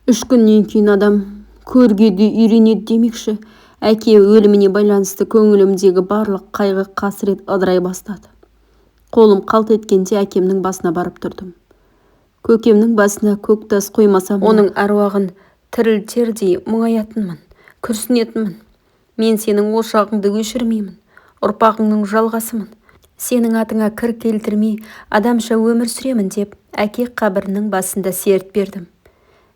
3 күннен кейін адам көрге де үйренеді демекші. Әке өліміне байланысты көңілімдегі барлық қайғы қасірет ыдырай бастады. Қолым қалт еткенде әкемнің басына барып тұрдым. Көкемнің басына көк тас қоймасам, оның әруағын тірілтердей мұңаятынмын, күрсінетінмін. Мен сенің ошағыңды өшірмеймін, ұрпағыңның жалғасымын. Сенің атыңа кір келтірмей, адамша өмір сүремін деп, әке қабірінің басында серт бердім.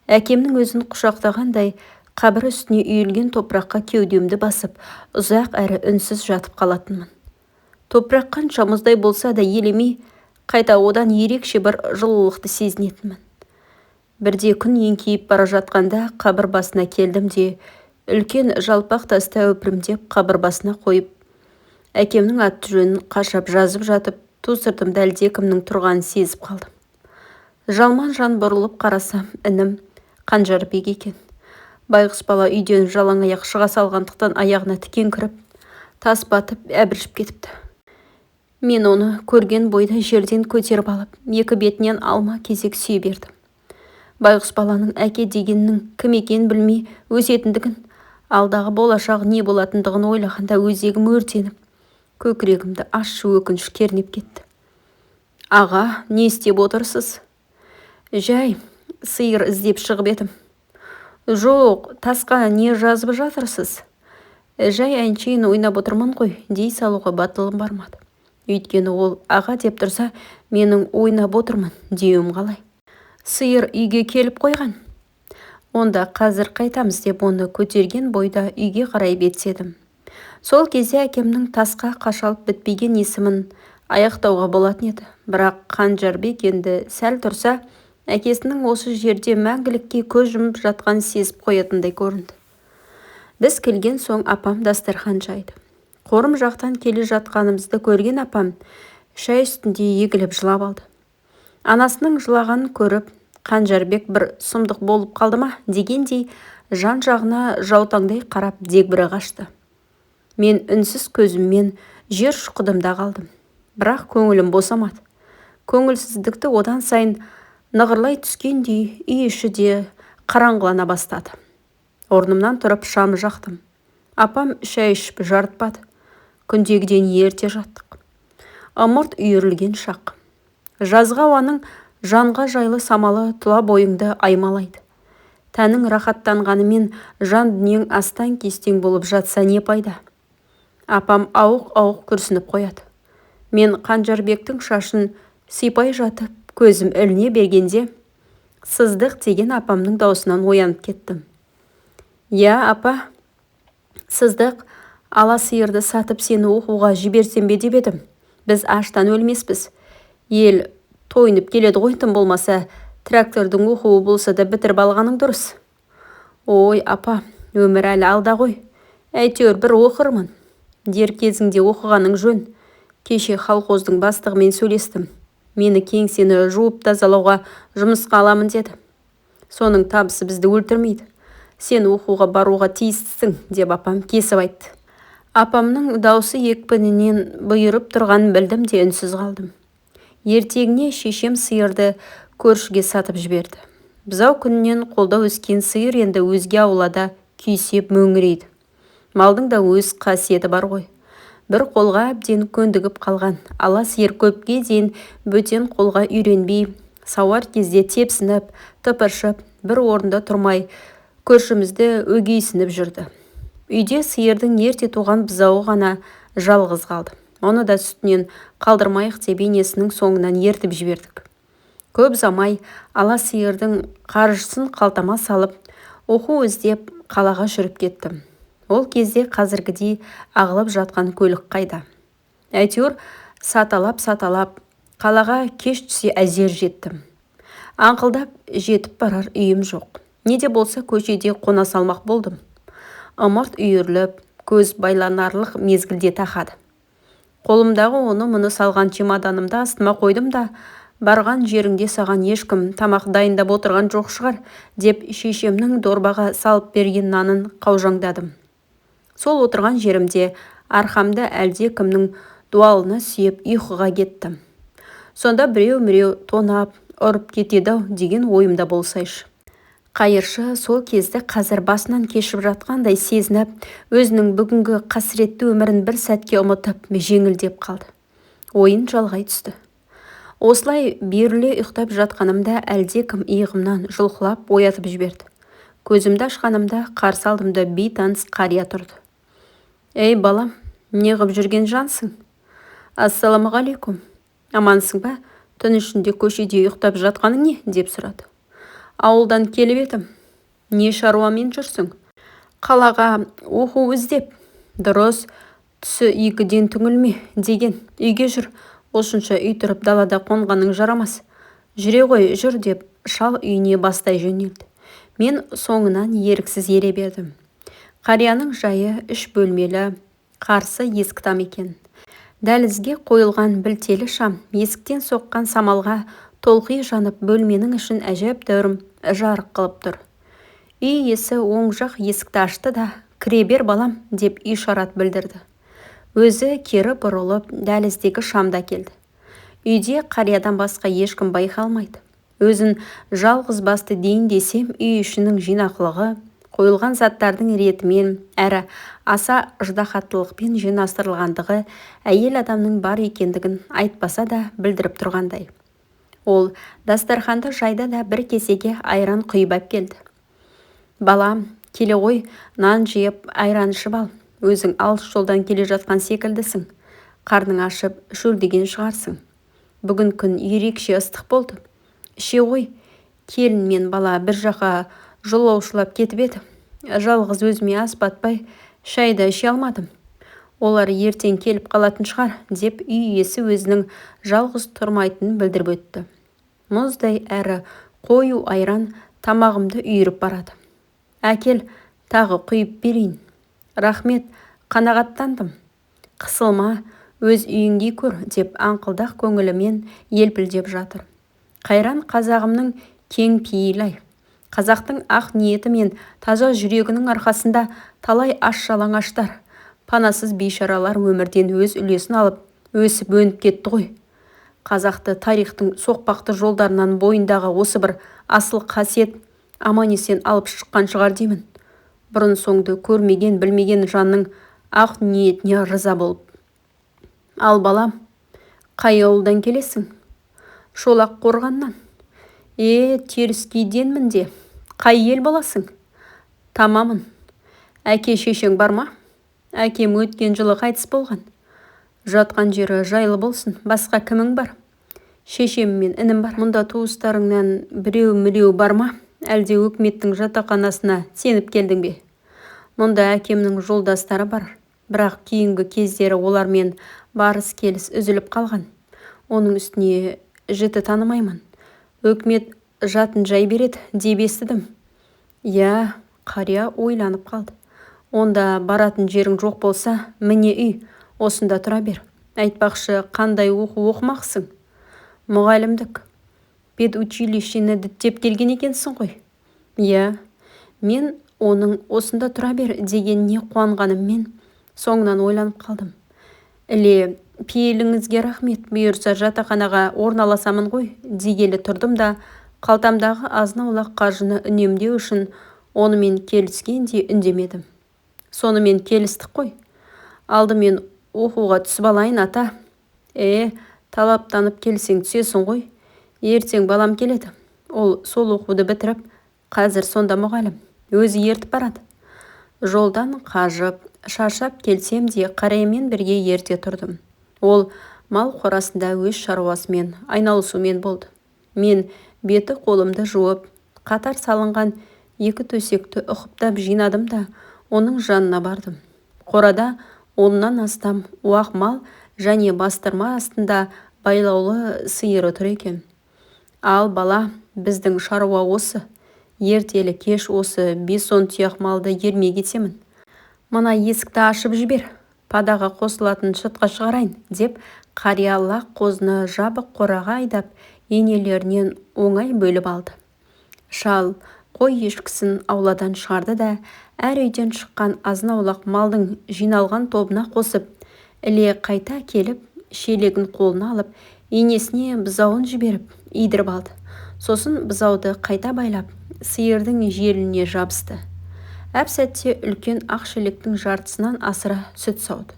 Әкемнің өзін құшақтағандай, қабір үстіне үйілген топыраққа кеудемді басып, ұзақ әрі үнсіз жатып қалатынмын. Топырақ қанша мұздай болса да елемей, қайта одан ерекше бір жылылықты сезінетінмін. Бірде күн еңкейіп бара жатқанда қабір басына келдім де, үлкен жалпақ тасты өпірімдеп қабір басына қойып, әкемнің аты жөнін қашап жазып жатып, ту сыртымда әлдекімнің тұрғанын сезіп қалдым. Жалман жан бұрылып қарасам, інім Қанжарбек екен. Байғұс бала үйден жалаң аяқ шыға салғандықтан аяғына тікен кіріп, тас батып, әбіршіп кетіпті. Мен оны көрген бойда жерден көтеріп алып, екі бетінен алма кезек сүйе бердім. Байғұс баланың әке дегеннің кім екенін білмей өсетіндігін, алдағы болашағы не болатындығын ойлағанда өзегім өртеніп, көкірегімді ащы өкініш кернеп кетті. Аға, не істеп отырсыз? Жай, сиыр іздеп шығып едім. Жоқ, тасқа не жазып жатырсыз? Жай әншейін ойнап отырмын ғой, дей салуға батылым бармады. Өйткені ол аға деп тұрса, менің ойнап отырмын деуім қалай. Сиыр үйге келіп қойған. Онда қазір қайтамыз деп оны көтерген бойда үйге қарай бетседім. Сол кезде әкемнің тасқа қашалып бітпеген есімін аяқтауға болатын еді. Бірақ Қанжарбек енді сәл тұрса, әкесінің осы жерде мәңгілікке көз жұмып жатқанын сезіп қоятындай көрінді. Біз келген соң апам дастархан жайды. Қорым жақтан келе жатқанымызды көрген апам шай үстінде егіліп жылап алды. Анасының жылағанын көріп, Қанжарбек бір сұмдық болып қалды ма дегендей жан жағына жаутаңдай қарап дегбірі қашты. Мен үнсіз көзіммен жер шұқыдымда қалдым. Бірақ көңілім босамады. Көңілсіздікті одан сайын нығырлай түскендей үй іші де қараңғылана бастады. Орнымнан тұрып шам жақтым. Апам шай ішіп жарытпады. Күндегіден ерте жаттық. Ымырт үйірілген шақ. Жазғы ауаның жанға жайлы самалы тұла бойыңды аймалайды. Тәнің рахаттанғанымен жан дүниең астан кестең болып жатса не пайда? Апам ауық-ауық күрсініп қояды. Мен Қанжарбектің шашын сипай жатып, көзім іліне бергенде, Сыздық деген апамның даусынан оянып кеттім. Я, апа, Сыздық, ала сиырды сатып сені оқуға жіберсем бе деп едім. Біз аштан өлмеспіз. Ел тойынып келеді ғой, тым болмаса, трактордың оқуы болса да бітіріп алғаның дұрыс. Ой, апа, өмір әлі алда ғой. Әйтеуір бір оқырмын. Дер кезіңде оқығаның жөн. Кеше колхоздың бастығымен сөйлестім. Мені кеңсені жуып тазалауға жұмысқа аламын деді. Соның табысы бізді өлтірмейді. Сен оқуға баруға тиістісің, деп апам кесіп айтты. Апамның даусы екпінінен бұйырып тұрғанын білдім де үнсіз қалдым. Ертеңіне шешем сиырды көршіге сатып жіберді. Бұзау күнінен қолда өскен сиыр енді өзге аулада күйсеп мөңірейді. Малдың да өз қасиеті бар ғой. Бір қолға әбден көндігіп қалған ала сиыр көпке дейін бөтен қолға үйренбей, сауар кезде тепсініп, тыпыршып, бір орында тұрмай, көршімізді өгейсініп жүрді. Үйде сиырдың ерте туған бұзауы ғана жалғыз қалды. Оны да сүтінен қалдырмайық деп енесінің соңынан ертіп жібердік. Көп замай ала сиырдың қаржысын қалтама салып, оқу іздеп қалаға жүріп кеттім. Ол кезде қазіргідей ағылып жатқан көлік қайда. Әйтеуір саталап қалаға кеш түсе әзер жеттім. Аңқылдап жетіп барар үйім жоқ. Не де болса көшеде қона салмақ болдым. Ымырт үйіріліп, көз байланарлық мезгілде тақады. Қолымдағы оны мұны салған чемоданымды астыма қойдым да, барған жеріңде саған ешкім тамақ дайындап отырған жоқ шығар, деп шешемнің дорбаға салып берген нанын қаужаңдадым. Сол отырған жерімде арқамды әлде кімнің дуалына сүйеп ұйқыға кеттім. Сонда біреу-міреу тонап, ұрып кетеді деген ойымда болсайшы. Қайыршы сол кезді қазір басынан кешіп жатқандай сезініп, өзінің бүгінгі қасіретті өмірін бір сәтке ұмытып, жеңілдеп қалды. Ойын жалғай түсті. Осылай беріле ұйықтап жатқанымда әлдекім иығымнан жұлқылап оятып жіберді. Көзімді ашқанымда қарсы алдымда бейтаныс қария тұрды. «Ей балам, неғып жүрген жансың?» «Ассаламағалейкум. Амансың ба? Түн ішінде көшеде ұйықтап жатқаның не?» деп сұрады. «Ауылдан келіп едім. Не шаруамен жүрсің?» «Қалаға оқу іздеп». «Дұрыс, түсі 2-ден түңілме деген. Үйге жүр. Осынша үй тұрып далада қонғаның жарамас. Жүре ғой, жүр» деп шал үйіне бастай жөнелді. Мен соңынан еріксіз ере бердім. Қарияның жайы 3 бөлмелі, қарсы есік там екен. Дәлізге қойылған білтелі шам есіктен соққан самалға толқи жанып бөлменің ішін әжептәуір жарық қылып тұр. Үй иесі оң жақ есікті ашты да «Кіре бер балам» деп ишарат білдірді. Өзі кері бұрылып дәліздегі шамда келді. Үйде қариядан басқа ешкім байқалмайды. Өзін жалғыз басты дейін десем, үй ішінің жинақылығы, қойылған заттардың ретімен әрі аса ыждахаттылықпен жинастырылғандығы әйел адамның бар екендігін айтпаса да білдіріп тұрғандай. Ол дастарханды жайда да бір кесеге айран құйып әкелді. «Балам, келе ғой, нан жеп, айран ішіп ал. Өзің алыс жолдан келе жатқан секілдісің. Қарның ашып, шөлдеген шығарсың. Бүгін күн ерекше ыстық болды. Іше ғой». Келін мен бала бір жаққа жолаушылап кетіп еді. Жалғыз өзіме ас батпай, шайды іше алмадым. Олар ертең келіп қалатын шығар, деп үй иесі өзінің жалғыз тұрмайтынын білдіріп өтті. Мұздай әрі қою айран тамағымды үйіріп барады. «Әкел, тағы құйып берейін». «Рахмет, қанағаттандым». «Қысылма, өз үйіңдей көр» деп аңқылдақ көңілімен елпілдеп жатыр. Қайран қазағымның кең пейілай. Қазақтың ақ ниеті мен таза жүрегінің арқасында талай аш-жалаңаштар, панасыз бейшаралар өмірден өз үлесін алып, өсіп өніп кетті ғой. Қазақты тарихтың соқпақты жолдарынан бойындағы осы бір асыл қасиет аман-есен алып шыққан шығар деймін. Бұрын соңды көрмеген, білмеген жанның ақ ниетіне риза болып. «Ал балам, қай ауылдан келесің?» «Шолақ қорғаннан». Теріскейденмін де. Қай ел боласың?» «Тамамын». «Әке шешең бар ма?» «Әкем өткен жылы қайтыс болған». «Жатқан жері жайлы болсын. Басқа кімің бар?» «Шешем мен інім бар». «Мұнда туыстарыңнан біреу-міреу бар ма? Әлде өкіметтің жатақханасына сеніп келдің бе?» «Мұнда әкемнің жолдастары бар. Бірақ кейінгі кездері олармен барыс-келіс үзіліп қалған. Оның үстіне жіті танымаймын. Өкімет жатын жай береді деп естідім». «Я», қария ойланып қалды. «Онда баратын жерің жоқ болса, міне үй, осында тұра бер. Айтпақшы, қандай оқу оқымақсың?» «Мұғалімдік». «Педучилищені діттеп келген екенсің ғой?» «Я». Мен оның «осында тұра бер» дегеніне қуанғаныммен соңынан ойланып қалдым. «Іле, пейіліңізге рахмет, бұйырса жатақханаға орналасамын ғой» дегелі тұрдым да, қалтамдағы азын-аулақ қаржыны үнемдеу үшін онымен келіскендей үндемедім. «Сонымен келістік қой. Алдымен оқуға түсіп алайын, ата». Талаптанып келсең түсесің ғой. Ертең балам келеді. Ол сол оқуды бітіріп, қазір сонда мұғалім. Өзі ертіп барады». Жолдан қажып, шаршап келсем де қараймен бірге ерте тұрдым. Ол мал қорасында өз шаруасымен айналысумен болды. Мен беті қолымды жуып, қатар салынған 2 төсекті ұқыптап жинадым да оның жанына бардым. Қорада 10-нан астам уақ мал және бастырма астында байлаулы сиыры тұр екен. «Ал бала, біздің шаруа осы. Ертелі кеш осы 5-10 тұяқ малды ермей кетемін. Мына есікті ашып жібер, падаға қосылатын шытқа шығарайын» деп қария лақ қозыны жабық қораға айдап, енелерінен оңай бөліп алды. Шал қой ешкісін ауладан шығарды да, әр үйден шыққан азын-аулақ малдың жиналған тобына қосып, іле қайта келіп, шелегін қолына алып, енесіне бұзауын жіберіп, идіріп алды. Сосын бұзауды қайта байлап, сиырдың желіне жабысты. Әп сәтте үлкен ақ шелектің жартысынан асыра сүт сауды.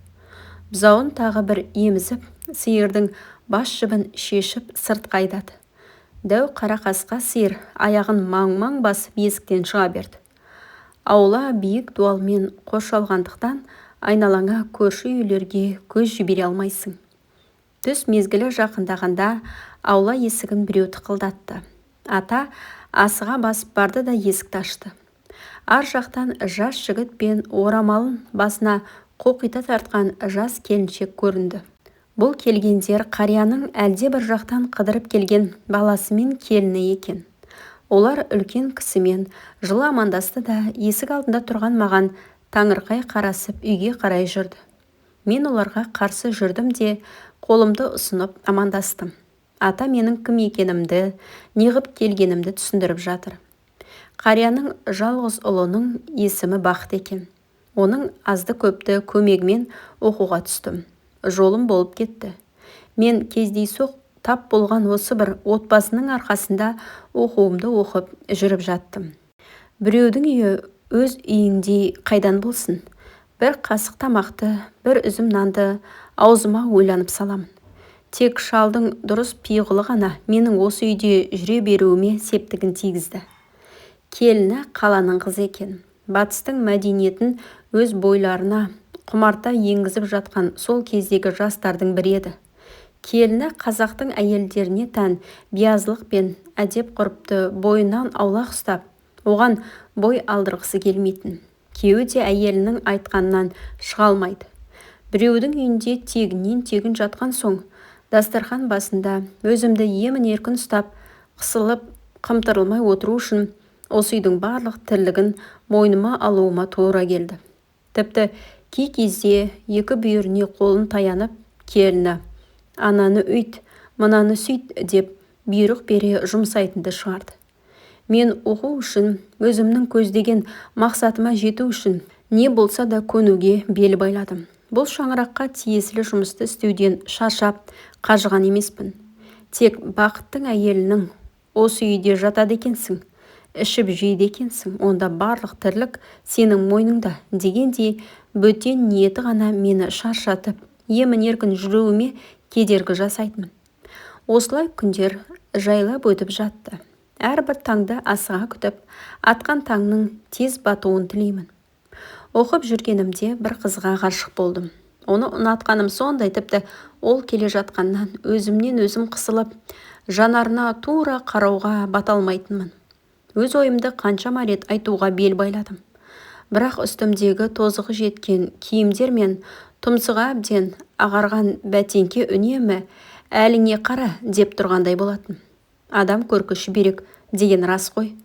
Бұзауын тағы бір емізіп, сиырдың бас жібін шешіп сыртқа айдады. Дәу қара қасқа сиыр аяғын маң-маң басып есіктен шыға берді. Аула биік дуалмен қоршалғандықтан айналаңа көрші үйлерге көз жібере алмайсың. Түс мезгілі жақындағанда аула есігін біреу тықылдатты. Ата асыға басып барды да есікті ашты. Ар жақтан жас жігіт пен орамалын басына қоқита тартқан жас келіншек көрінді. Бұл келгендер қарияның әлде бір жақтан қыдырып келген баласы мен келіні екен. Олар үлкен кісімен жылы амандасты да есік алдында тұрған маған таңырқай қарасып үйге қарай жүрді. Мен оларға қарсы жүрдім де қолымды ұсынып амандастым. Ата менің кім екенімді, неғып келгенімді түсіндіріп жатыр. Қарияның жалғыз ұлының есімі Бақыт екен. Оның азды көпті көмегімен оқуға түстім. Жолым болып кетті. Мен кездейсоқ тап болған осы бір отбасының арқасында оқуымды оқып жүріп жаттым. Біреудің үйі өз үйіңдей қайдан болсын. Бір қасық тамақты, бір үзім нанды аузыма ойланып саламын. Тек шалдың дұрыс пиғылы ғана менің осы үйде жүре беруіме септігін тигізді. Келіні қаланың қызы екен. Батыстың мәдениетін өз бойларына құмарта енгізіп жатқан сол кездегі жастардың бірі еді. Келіні қазақтың әйелдеріне тән биязылық пен әдеп ғұрыпты бойынан аулақ ұстап, оған бой алдырғысы келмейтін. Күйеуі де әйелінің айтқанынан шыға алмайды. Біреудің үйінде тегінен тегін жатқан соң, дастархан басында өзімді емін-еркін ұстап, қысылып, қымтырылмай отыру үшін осы үйдің барлық тірлігін мойныма алуыма тура келді. Тіпті кей кезде екі бүйіріне қолын таянып, келіні ананы үйт, мынаны сөйт деп бұйрық бере жұмсайтынды шығарды. Мен оқу үшін, өзімнің көздеген мақсатыма жету үшін не болса да көнуге бел байладым. Бұл шаңыраққа тиесілі жұмысты істеуден шаршап, қажыған емеспін. Тек Бақыттың әйелінің осы үйде жатады екенсің, ішіп жейді екенсің, онда барлық тірлік сенің мойныңда дегендей бөтен ниеті ғана мені шаршатып, емін-еркін жүруіме кедергі жасайтын. Осылай күндер жайлап өтіп жатты. Әрбір таңды асыға күтіп, атқан таңның тез батуын тілеймін. Оқып жүргенімде бір қызға ғашық болдым. Оны ұнатқаным сондай, тіпті ол келе жатқаннан өзімнен өзім қысылып, жанарына тура қарауға бата алмайтынмын. Өз ойымды қаншама рет айтуға бел байладым. Бірақ үстімдегі тозығы жеткен киімдер мен тұмсығы әбден ағарған бәтеңке үнемі әліңе қара деп тұрғандай болатын. Адам көркі берек деген рас қой.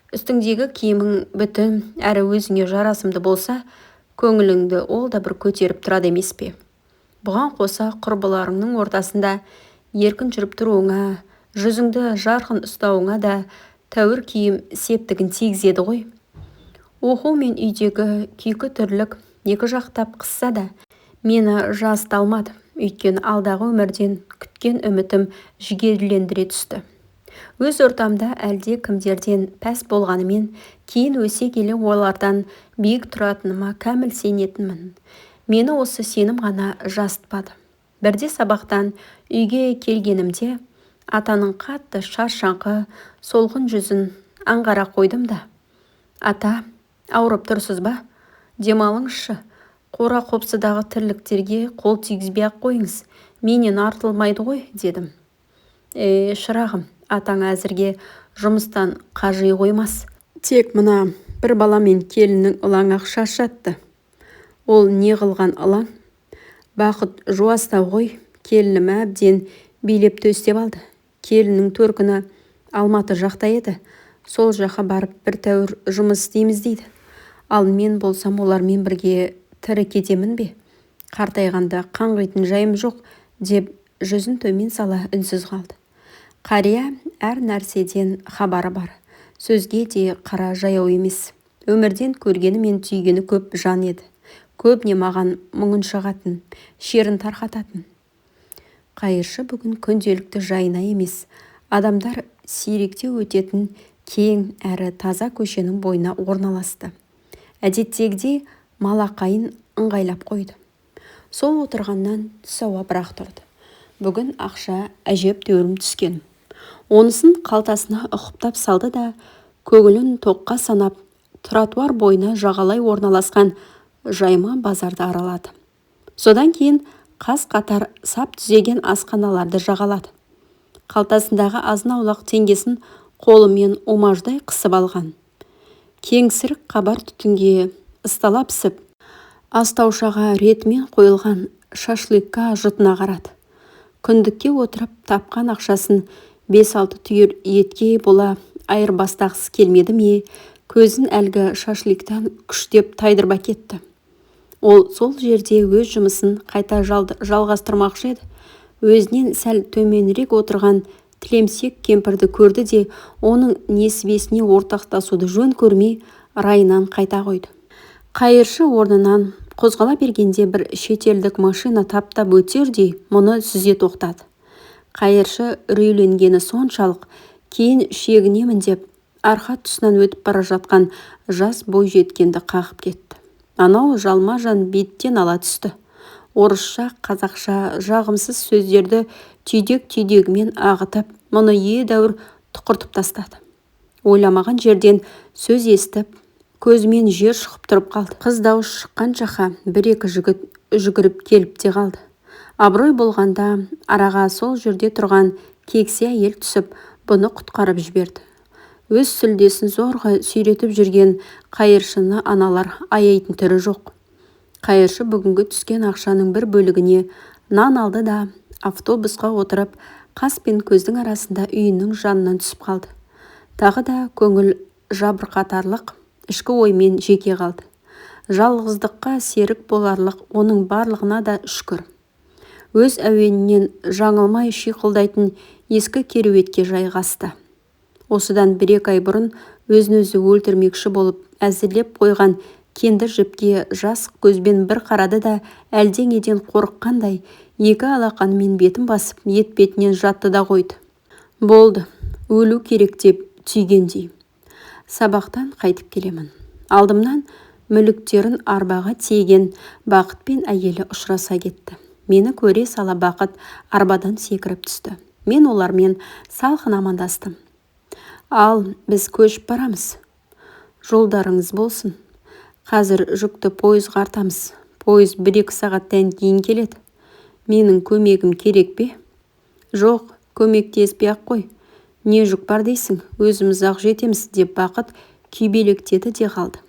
Үстіңдегі киімің бүтін әрі өзіңе жарасымды болса, көңіліңді ол да бір көтеріп тұрады емес пе? Бұған қоса құрбыларыңның ортасында еркін жүріп тұруыңа, жүзіңді жарқын ұстауыңа да тәуір киім септігін тигізеді ғой. Оқу мен үйдегі күйкі түрлік екі жақтап қысса да, мені жасыта өйткені алдағы өмірден күткен үмітім жігерлендіре түсті. Өз ортамда әлде кімдерден пәс болғанымен, кейін өсе келе олардан биік тұратыныма кәміл сенетінмін. Мені осы сенім ғана жасытпады. Бірде сабақтан үйге келгенімде, атаның қатты шаршаңқы, солғын жүзін аңғара қойдым да. Ата, ауырып тұрсыз ба? Демалыңызшы. Қора қопсыдағы тірліктерге қол тигізбей-ақ қойыңыз. Менен артылмайды ғой, дедім. Шырағым, атаң әзірге жұмыстан қажи қоймас. Тек мына бір бала мен келіннің ылаң-ақ шаршатты. Ол не қылған ылаң? Бақыт жуастау ғой, келінім әбден билеп төстеп алды. Келіннің төркіні Алматы жақта еді. Сол жаққа барып бір тәуір жұмыс істейміз дейді. Ал мен болсам олармен бірге тірі кетемін бе? Қартайғанда қаңғитын жайым жоқ, деп жүзін төмен сала үнсіз қалды. Қария әр нәрседен хабары бар. Сөзге де қара жаяу емес. Өмірден көргені мен түйгені көп жан еді. Көбіне маған мұңын шығатын, шерін тарқататын. Қайыршы бүгін күнделікті жайына емес, адамдар сиректе өтетін кең әрі таза көшенің бойына орналасты. Әдеттегідей малақайын ыңғайлап қойды. Сол отырғаннан түс ауа бірақ тұрды. Бүгін ақша әжептәуір түскен. Онысын қалтасына ұқыптап салды да, көңілін тоққа санап, тротуар бойына жағалай орналасқан жайма базарды аралады. Содан кейін қас-қатар сап түзеген асханаларды жағалады. Қалтасындағы азын-аулақ теңгесін қолымен омаждай қысып алған. Кеңсірік қабар түтінге ыстала пісіп, астаушаға ретімен қойылған шашлыкқа жұтына қарады. Күндікке отырып тапқан ақшасын 5-6 түйір етке бола айырбастағысы келмеді ме, көзін әлгі шашликтан күштеп тайдырып әкетті. Ол сол жерде өз жұмысын қайта жалғастырмақшы еді. Өзінен сәл төменірек отырған тілемсек кемпірді көрді де, оның несібесіне ортақтасуды жөн көрмей, райынан қайта қойды. Қайыршы орнынан қозғала бергенде бір шетелдік машина таптап өтердей мұны сүзе тоқтады. Қайыршы үрейленгені соншалық, кейін шегінемін деп, арқа тұсынан өтіп бара жатқан жас бой жеткенді қағып кетті. Анау жалма-жан беттен ала түсті. Орысша, қазақша жағымсыз сөздерді түйдек-түйдегімен ағытып, мұны едәуір тұқыртып тастады. Ойламаған жерден сөз естіп, көзімен жер шұқып тұрып қалды. Қыз дауыс шыққан жаққа бір-екі жігіт жүгіріп келіп те қалды. Абырой болғанда араға сол жерде тұрған кексе әйел түсіп, бұны құтқарып жіберді. Өз сүлдесін зорға сүйретіп жүрген қайыршыны аналар аяйтын түрі жоқ. Қайыршы бүгінгі түскен ақшаның бір бөлігіне нан алды да, автобусқа отырып, қас пен көздің арасында үйінің жанынан түсіп қалды. Тағы да көңіл жабырқатарлық ішкі оймен жеке қалды. Жалғыздыққа серік боларлық оның барлығына да шүкір. Өз әуенінен жаңылмай шиқылдайтын ескі кереуетке жайғасты. Осыдан 1-2 ай бұрын өзін-өзі өлтірмекші болып әзірлеп қойған кендір жіпке жас көзбен бір қарады да, әлденеден қорыққандай, екі алақанымен бетін басып, етпетінен жатты да қойды. Болды, өлу керек деп түйгендей. Сабақтан қайтып келемін. Алдымнан мүліктерін арбаға тиеген Бақыт пен әйелі ұшыраса кетті. Мені көре сала Бақыт арбадан секіріп түсті. Мен олармен салқын амандастым. Ал, біз көшіп барамыз. Жолдарыңыз болсын. Қазір жүкті пойызға артамыз. Пойыз 1-2 сағаттан кейін келеді. Менің көмегім керек пе? Жоқ, көмектеспей-ақ қой. Не жүк бар дейсің, өзіміз ақ жетеміз, деп Бақыт күйбелектеді де қалды.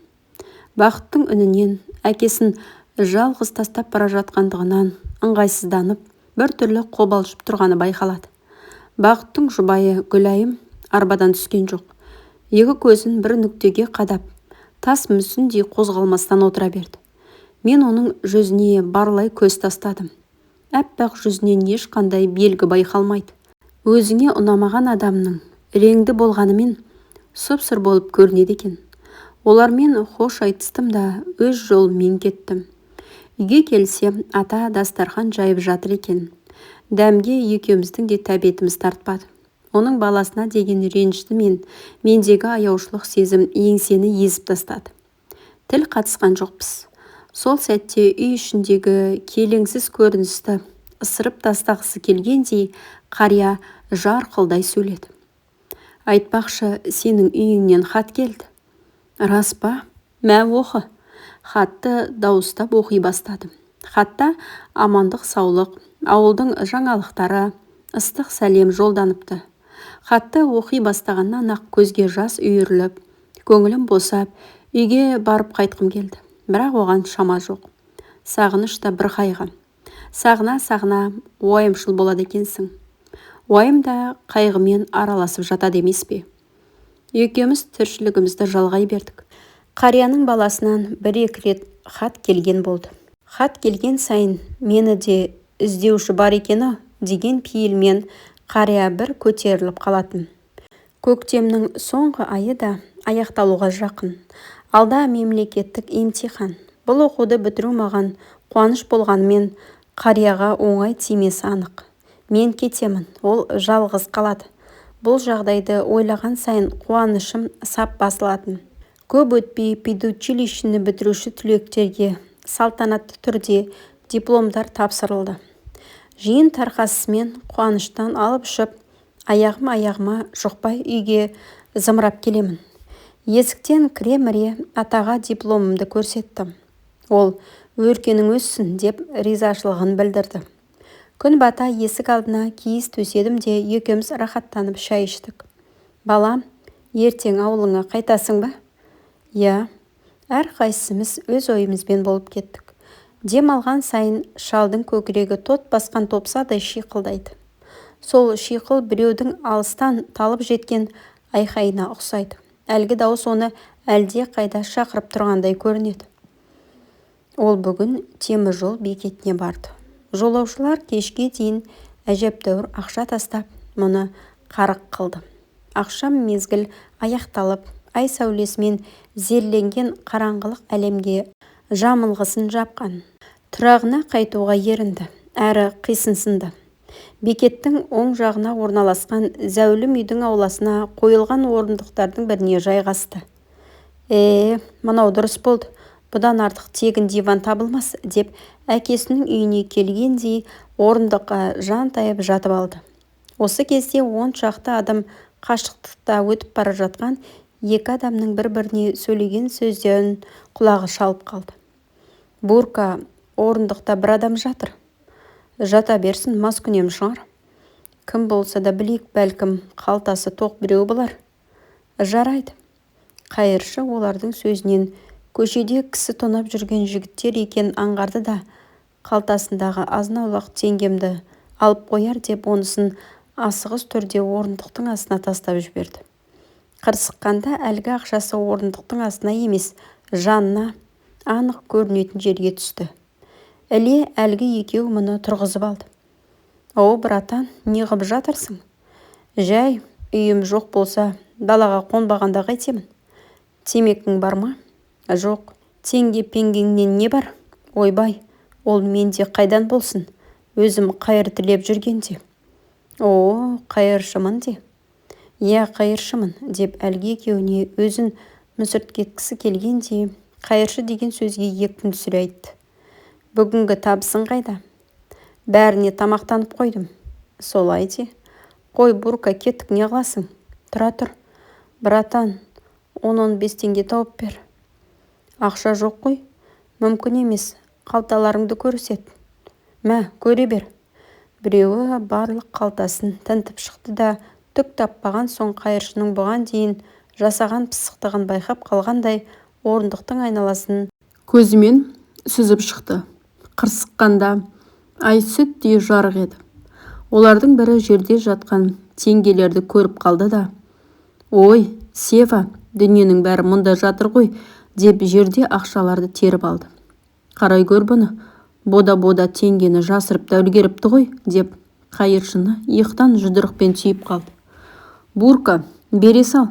Бақыттың үнінен әкесін жалғыз тастап бара жатқандығынан ыңғайсызданып, бір түрлі қобалжып тұрғаны байқалады. Бақыттың жұбайы Гүлайым арбадан түскен жоқ. Екі көзін бір нүктеге қадап, тас мүсіндей қозғалмастан отыра берді. Мен оның жүзіне барлай көз тастадым. Әппақ жүзінен ешқандай белгі байқалмайды. Өзіңе ұнамаған адамның реңді болғанымен сұп-сұр болып көрінеді екен. Олармен хош айтыстым да өз жолыммен кеттім. Үйге келсем, ата дастархан жайып жатыр екен. Дәмге екеуміздің де тәбетіміз тартпады. Оның баласына деген ренішті мендегі аяушылық сезім еңсені езіп тастады. Тіл қатысқан жоқпыз. Сол сәтте үй ішіндегі келеңсіз көріністі ысырып тастағысы келгендей, қария жарқылдай сөйледі. Айтпақшы, сенің үйіңнен хат келді. Рас па? Мә оқы. Хатты дауыстап оқи бастадым. Хатта амандық саулық, ауылдың жаңалықтары, ыстық сәлем жолданыпты. Хатты оқи бастағаннан ақ көзге жас үйіріліп, көңілім босап, үйге барып қайтқым келді. Бірақ оған шама жоқ. Сағыныш та бір қайғы. Сағына уайымшыл болады екенсің. Уайым да қайғымен араласып жатады емес пе? Екеуміз тіршілігімізді жалғай бердік. Қарияның баласынан 1-2 рет хат келген болды. Хат келген сайын мені де іздеуші бар екені деген пейілмен қария бір көтеріліп қалатын. Көктемнің соңғы айы да аяқталуға жақын. Алда мемлекеттік емтихан. Бұл оқуды бітіру маған қуаныш болғанымен қарияға оңай тимесі анық. Мен кетемін, ол жалғыз қалады. Бұл жағдайды ойлаған сайын қуанышым сап басылатын. Көп өтпей педучилищені бітіруші түлектерге салтанатты түрде дипломдар тапсырылды. Жиын тарқасымен қуаныштан алып ұшып, аяғыма жұқпай үйге зымырап келемін. Есіктен кіре-міре атаға дипломымды көрсеттім. Ол өркенің өссін деп ризашылығын білдірді. Күн бата есік алдына киіз төседім де екеуміз рахаттанып шай іштік. Балам, ертең ауылыңа қайтасың ба? Я, әрқайсымыз өз ойымызбен болып кеттік. Дем алған сайын шалдың көкірегі тот басқан топсадай шиқылдайды. Сол шиқыл біреудің алыстан талып жеткен айқайына ұқсайды. Әлгі дауыс оны әлде қайда шақырып тұрғандай көрінеді. Ол бүгін темір жол бекетіне барды. Жолаушылар кешке дейін әжептәуір ақша тастап, мұны қарық қылды. Ақшам мезгіл аяқталып, ай сәулесімен зерленген қараңғылық әлемге жамылғысын жапқан. Тұрағына қайтуға ерінді, әрі қисынсынды. Бекеттің оң жағына орналасқан зәулім үйдің ауласына қойылған орындықтардың біріне жайғасты. Мынау дұрыс болды. Бұдан артық тегін диван табылмас, деп әкесінің үйіне келгендей орындыққа жан тайып жатып алды. Осы кезде 10 шақты адам қашықтықта өтіп бара жатқан екі адамның бір-біріне сөйлеген сөздерін құлағы шалып қалды. Бурка, орындықта бір адам жатыр. Жата берсін, маскүнем шығар. Кім болса да білейік, бәлкім қалтасы тоқ біреу болар. Жарайды. Қайыршы олардың сөзінен көшеде кісі тонап жүрген жігіттер екен аңғарды да, қалтасындағы азын-аулақ теңгемді алып қояр деп онысын асығыс түрде орындықтың астына тастап жіберді. Қырсыққанда әлгі ақшасы орындықтың астына емес, жанына анық көрінетін жерге түсті. Іле әлгі екеу мұны тұрғызып алды. Братан, неғып жатырсың? Жай, үйім жоқ болса, далаға қонбағанда қайтемін. Темекің бар ма? Жоқ. Теңге пеңгеңнен не бар? Ойбай, ол менде қайдан болсын? Өзім қайыр тілеп жүргенде. Қайыршымын де. Я, қайыршымын, деп әлгі екеуіне өзін мүсірткеткісі келгенде, қайыршы деген сөзге екпін түсіре айтты. Бүгінгі табысың қайда? Бәріне тамақтанып қойдым. Солай де. Қой, Бурка, кеттік, не қыласың? Тұра тұр. Братан, 10-15 теңге тауып бер. Ақша жоқ қой. Мүмкін емес. Қалталарыңды көрсет. Мә, көре бер. Біреуі барлық қалтасын тінтіп шықты да, түк таппаған соң қайыршының бұған дейін жасаған пысықтығын байқап қалғандай орындықтың айналасын көзімен сүзіп шықты. Қырсыққанда ай сүттей жарық еді. Олардың бірі жерде жатқан теңгелерді көріп қалды да, ой, Сева, дүниенің бәрі мұнда жатыр ғой, деп жерде ақшаларды теріп алды. Қарай көр бұны, бода-бода теңгені жасырып та үлгеріпті ғой, деп қайыршыны иықтан жұдырықпен түйіп қалды. Бурка, бере сал.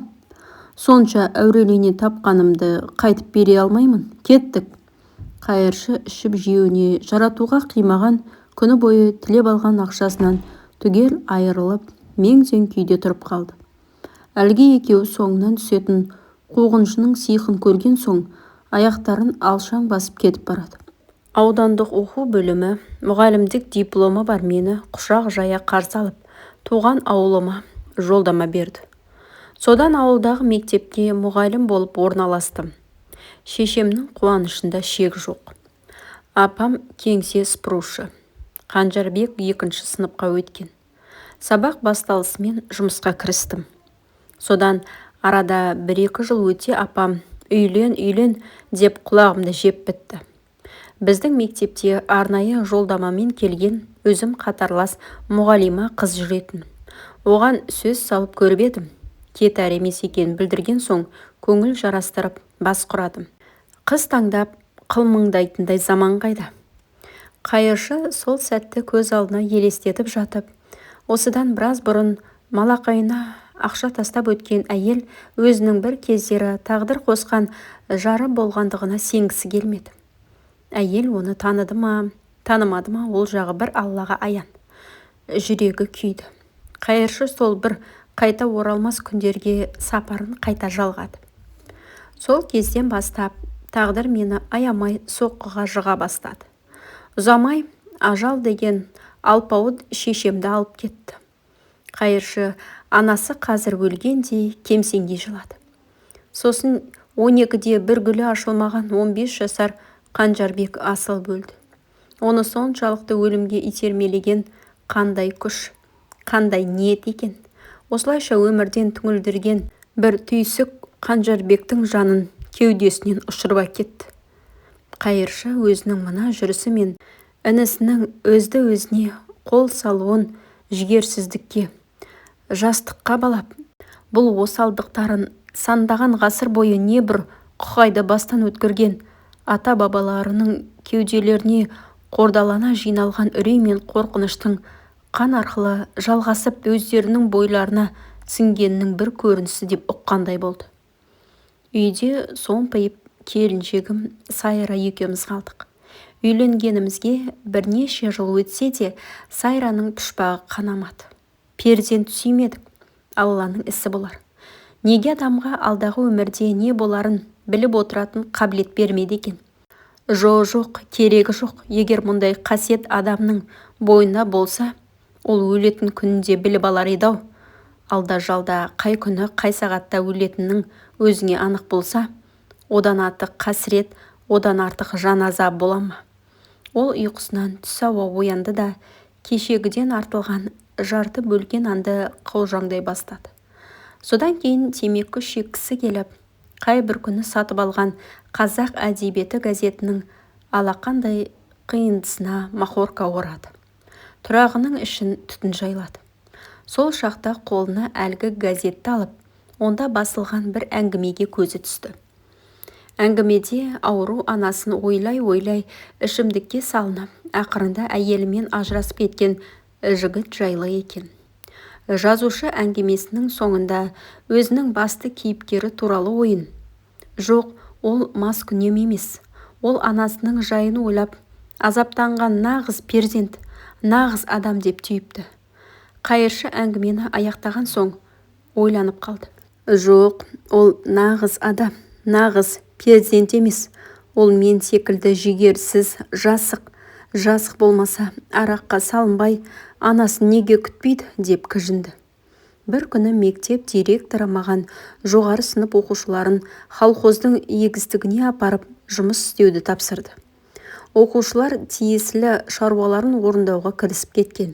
Сонша әурелене тапқанымды қайтып бере алмаймын. Кеттік. Қайыршы ішіп жеуіне жаратуға қимаған, күні бойы тілеп алған ақшасынан түгел айырылып, мең-зең күйде тұрып қалды. Әлгі екеуі соңынан түсетін қуғыншының сиқын көрген соң, аяқтарын алшаң басып кетіп барады. Аудандық оқу бөлімі мұғалімдік дипломы бар мені құшақ жая қарсы алып, туған ауылыма жолдама берді. Содан ауылдағы мектепке мұғалім болып орналастым. Шешемнің қуанышында шек жоқ. Апам кеңсе сыпырушы. Қанжарбек 2-ші сыныпқа өткен. Сабақ басталысымен жұмысқа кірістім. Содан арада 1-2 жыл өте апам үйлен деп құлағымды жеп бітті. Біздің мектепте арнайы жолдамамен келген өзім қатарлас мұғалима қыз жүретін. Оған сөз салып көріп едім. Кетар емес екенін білдірген соң көңіл жарастырып бас құрадым. Қыз таңдап қылмыңдайтындай заман қайда. Қайыршы сол сәтті көз алдына елестетіп жатып, осыдан біраз бұрын малақайына ақша тастап өткен әйел өзінің бір кездері тағдыр қосқан жары болғандығына сенгісі келмеді. Әйел оны таныды ма, танымады ма, ол жағы бір Аллаға аян. Жүрегі күйді. Қайыршы сол бір қайта оралмас күндерге сапарын қайта жалғады. Сол кезден бастап тағдыр мені аямай соққыға жыға бастады. Ұзамай ажал деген алпауыт шешемді алып кетті. Қайыршы анасы қазір өлгендей кемсеңдей жылады. Сосын 12-де бір гүлі ашылмаған 15 жасар Қанжарбек асыл өлді. Оны соншалықты өлімге итермелеген қандай күш, қандай ниет екен. Осылайша өмірден түңілдірген бір түйсік Қанжарбектің жанын кеудесінен ұшырып әкетті. Қайыршы өзінің мына жүрісі мен інісінің өзді-өзіне қол салуын жігерсіздікке, жастыққа балап, бұл осалдықтарын сандаған ғасыр бойы небір құқайды бастан өткерген ата-бабаларының кеуделеріне қордалана жиналған үрей мен қорқыныштың қан арқылы жалғасып өздерінің бойларына сіңгенінің бір көрінісі деп ұққандай болды. Үйде сомпайып келіншегім Сайра екеуміз қалдық. Үйленгенімізге бірнеше жыл өтсе де Сайраның пұшпағы қанамады. Перзент сүймедік. Алланың ісі болар. Неге адамға алдағы өмірде не боларын біліп отыратын қабілет бермеді екен? Жоқ, керегі жоқ. Егер мұндай қасиет адамның бойында болса, ол өлетін күнінде біліп алар еді-ау. Алда-жалда қай күні қай сағатта өлетіннің өзіңе анық болса, одан артық қасірет, одан артық жан азабы бола ма? Ол ұйқысынан түс ауа оянды да кешегіден артылған жарты бөлген нанды қаужаңдай бастады. Содан кейін темекі шеккісі келіп, қай бір күні сатып алған Қазақ әдебиеті газетінің алақандай қиындысына махорка орады. Тұрағының ішін түтін жайлады. Сол шақта қолына әлгі газетті алып, онда басылған бір әңгімеге көзі түсті. Әңгімеде ауру анасын ойлай-ойлай ішімдікке салынып, ақырында әйелімен ажырасып кеткен жігіт жайлы екен. Жазушы әңгімесінің соңында өзінің басты кейіпкері туралы ойын. Жоқ, ол маскүнем емес. Ол анасының жайын ойлап, азаптанған нағыз перзент, нағыз адам деп түйіпті. Қайыршы әңгімені аяқтаған соң ойланып қалды. Жоқ, ол нағыз адам, нағыз перзент емес. Ол мен секілді жігерсіз, жасық болмаса, араққа салынбай, анасын неге күтпейді деп кіжінді. Бір күні мектеп директоры маған жоғары сынып оқушыларын колхоздың егістігіне апарып жұмыс істеуді тапсырды. Оқушылар тиесілі шаруаларын орындауға кірісіп кеткен.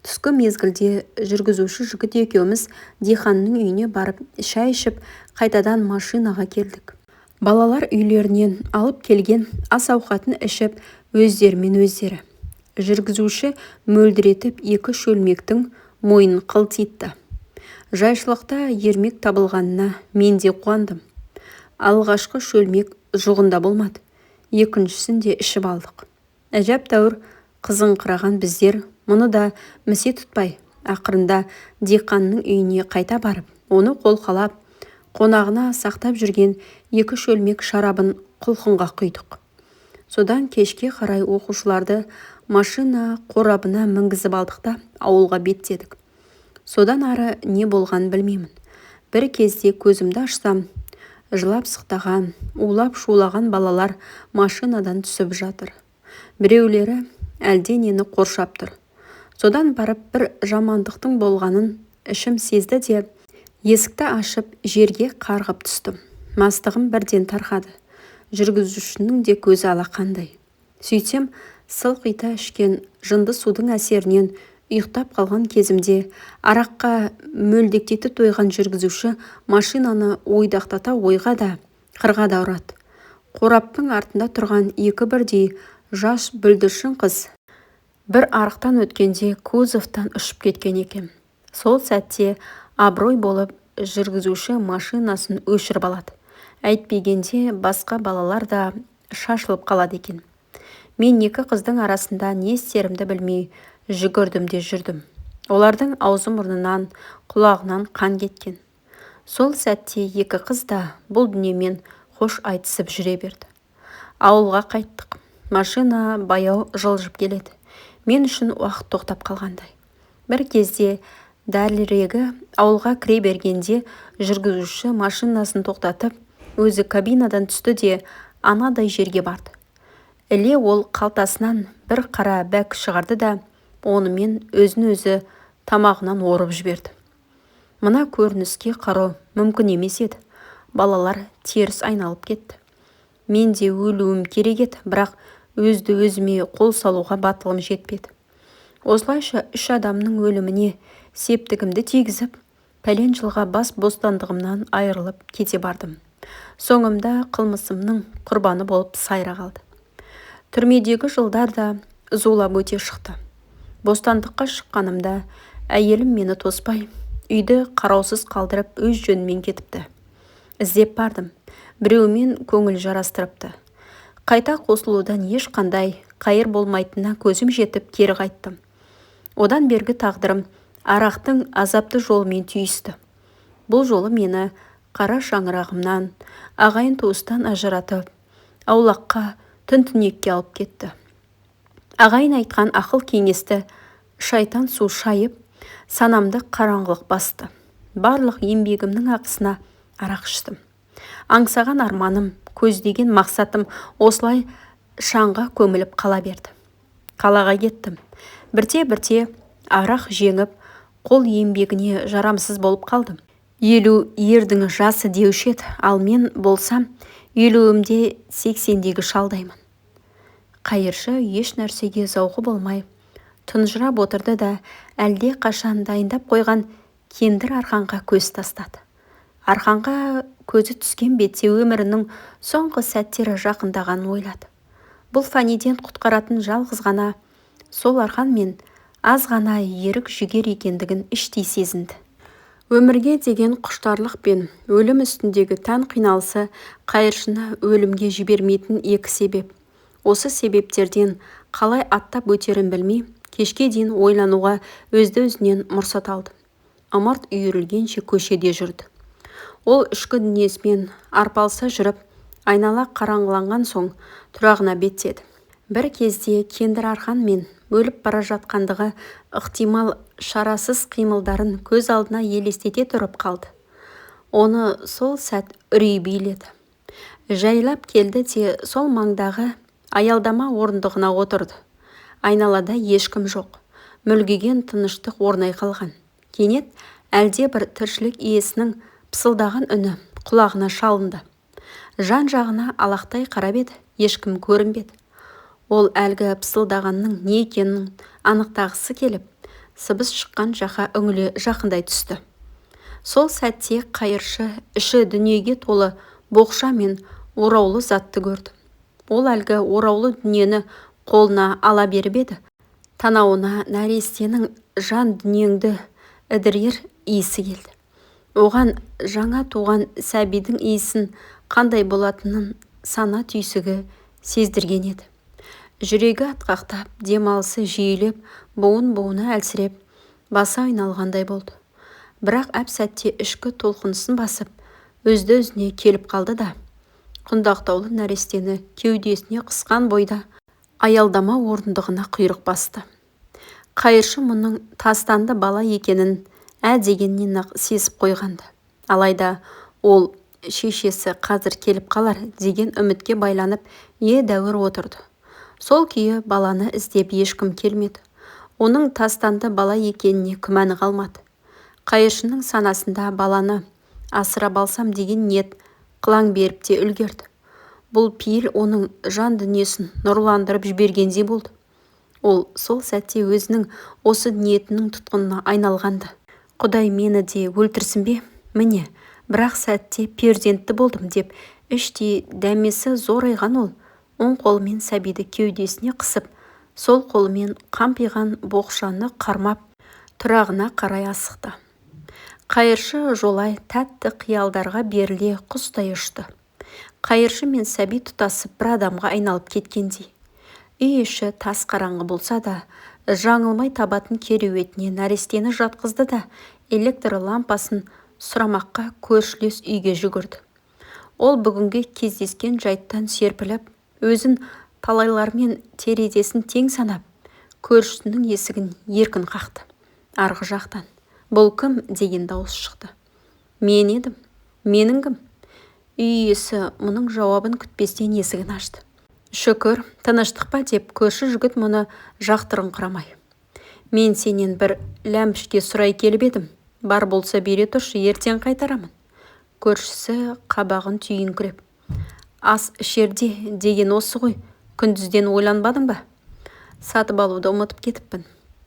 Түскі мезгілде жүргізуші жігіт екеуміз диханның үйіне барып шай ішіп, қайтадан машинаға келдік. Балалар үйлерінен алып келген ас ауқатын ішіп, өздерімен өздері. Жүргізуші мөлдіретіп екі шөлмектің мойнын қылтитты. Жайшылықта ермек табылғанына мен де қуандым. Алғашқы шөлмек жұғында болмады. Екіншісін де ішіп алдық. Әжептәуір қызыңқыраған біздер мұны да місе тұтпай, ақырында диқанның үйіне қайта барып, оны қолқалап, қонағына сақтап жүрген екі шөлмек шарабын құлқынға құйдық. Содан кешке қарай оқушыларды машина қорабына мінгізіп алдық та ауылға беттедік. Содан ары не болған білмеймін. Бір кезде көзімді ашсам, жылап сықтаған, улап шулаған балалар машинадан түсіп жатыр. Біреулері әлденені қоршап тұр. Содан барып бір жамандықтың болғанын ішім сезді де, есікті ашып жерге қарғып түстім. Мастығым бірден тарқады. Жүргізушінің де көзі алақандай. Сөйтсем, сылқита ішкен жынды судың әсерінен ұйықтап қалған кезімде араққа мөлдектетіп тойған жүргізуші машинаны ойдақтата ойға да, қырға да ұрады. Қораптың артында тұрған екі бірдей жас бүлдіршін қыз бір арықтан өткенде кузовтан ұшып кеткен екен. Сол сәтте абырой болып жүргізуші машинасын өшіріп алады. Әйтпегенде басқа балалар да шашылып қалады екен. Мен екі қыздың арасында не істерімді білмей жүгірдім де жүрдім. Олардың аузы мұрнынан, құлағынан қан кеткен. Сол сәтте екі қыз да бұл дүниемен қош айтысып жүре берді. Ауылға қайттық. Машина баяу жылжып келеді. Мен үшін уақыт тоқтап қалғандай. Бір кезде дәлірегі ауылға кіре бергенде жүргізуші машинасын тоқтатып, өзі кабинадан түсті де анадай жерге барды. Іле ол қалтасынан бір қара бәк шығарды да, онымен өзін-өзі тамағынан орып жіберді. Мына көрініске қарау мүмкін емес еді. Балалар теріс айналып кетті. Мен де өлуім керек еді, бірақ өзді өзіме қол салуға батылым жетпеді. Осылайша 3 адамның өліміне септігімді тигізіп, пәлен жылға бас бостандығымнан айырылып кете бардым. Соңымда қылмысымның құрбаны болып сайра қалды. Түрмедегі жылдар да зулап өте шықты. Бостандыққа шыққанымда әйелім мені тоспай, үйді қараусыз қалдырып өз жөнімен кетіпті. Іздеп бардым. Біреумен көңіл жарастырыпты. Қайта қосылудан ешқандай қайыр болмайтынына көзім жетіп кері қайттым. Одан бергі тағдырым арақтың азапты жолымен түйісті. Бұл жолы мені қара шаңырағымнан, ағайын туыстан ажыратып, аулаққа түн-түнекке алып кетті. Ағайын айтқан ақыл кеңесті шайтан су шайып, санамды қараңғылық басты. Барлық еңбегімнің ақысына арақ іштім. Аңсаған арманым, көздеген мақсатым осылай шаңға көміліп қала берді. Қалаға кеттім. Бірте-бірте арақ жеңіп, қол еңбегіне жарамсыз болып қалдым. 50 ердің жасы деуші еді, ал мен болсам 50-імде 80-дегі шалдаймын. Қайыршы еш нәрсеге зауқы болмай, тұнжырап отырды да әлде қашан дайындап қойған кендір арқанға көз тастады. Арқанға көзі түскен бетте өмірінің соңғы сәттері жақындағанын ойлады. Бұл фаниден құтқаратын жалғыз ғана сол арқан мен аз ғана ерік жүгер екендігін іштей сезінді. Өмірге деген құштарлық пен өлім үстіндегі тән қиналысы қайыршыны өлімге жібермейтін екі себеп. Осы себептерден қалай аттап өтерін білмей, кешке дейін ойлануға өзді-өзінен мұрсат алды. Ымырт үйірілгенше көшеде жүрді. Ол ішкі дүниесімен арпалса жүріп, айнала қараңғыланған соң тұрағына беттеді. Бір кезде кендір арқан мен өліп бара жатқандығы ықтимал шарасыз қимылдарын көз алдына елестете тұрып қалды. Оны сол сәт үрей биледі. Жайлап келді де сол маңдағы аялдама орындығына отырды. Айналада ешкім жоқ. Мүлгіген тыныштық орнай қалған. Кенет әлде бір тіршілік иесінің пысылдаған үні құлағына шалынды. Жан жағына алақтай қарап еді, ешкім көрінбеді. Ол әлгі пысылдағанның не екенін анықтағысы келіп, сыбыс шыққан жаққа үңіле жақындай түсті. Сол сәтте қайыршы іші дүниеге толы боқша мен ораулы затты көрді. Ол әлгі ораулы дүниені қолына ала беріп еді. Танауына нәрестенің жан дүниеңді ідірер иісі келді. Оған жаңа туған сәбидің иісін қандай болатынын сана түйсігі сездірген еді. Жүрегі атқақтап, демалысы жиілеп, буын-буыны әлсіреп, басы айналғандай болды. Бірақ әп-сәтте ішкі толқынысын басып, өзді-өзіне келіп қалды да, құндақтаулы нәрестені кеудесіне қысқан бойда аялдама орындығына құйрық басты. Қайыршы мұның тастанды бала екенін дегеннен-ақ сезіп қойғанды. Алайда ол шешесі қазір келіп қалар деген үмітке байланып едәуір отырды. Сол күйі баланы іздеп ешкім келмеді. Оның тастанды бала екеніне күмәні қалмады. Қайыршының санасында баланы асырап алсам деген ниет қылаң беріп те үлгерді. Бұл пейіл оның жан дүниесін нұрландырып жібергендей болды. Ол сол сәтте өзінің осы ниетінің тұтқынына айналғанды. Құдай мені де өлтірсін бе? Міне, бірақ сәтте перзентті болдым деп іштей дәмесі зорайған ол, оң қолымен сәбиді кеудесіне қысып, сол қолымен қампиған боқшаны қармап, тұрағына қарай асықты. Қайыршы жолай тәтті қиялдарға беріле құстай ұшты. Қайыршы мен сәби тұтасып бір адамға айналып кеткендей. Үй іші тас қараңғы болса да, жаңылмай табатын кереуетіне нәрестені жатқызды да, электр лампасын сұрамаққа көршілес үйге жүгірді. Ол бүгінгі кездескен жайттан серпіліп, өзін талайлармен терезесін тең санап, көршісінің есігін еркін қақты. Арғы жақтан Бұл кім деген дауыс шықты. Мен едім. Менің кім? Үй иесі мұның жауабын күтпестен есігін ашты. Шүкір, тыныштық па деп көрші жігіт мұны жақтырыңқырамай. Мен сенен бір ләмпішке сұрай келіп едім. Бар болса бере тұршы, ертең қайтарамын. Көршісі қабағын түйіңкіреп. Ас ішерде деген осы ғой, күндізден ойланбадың ба? Сатып алуды ұмытып кетіппін.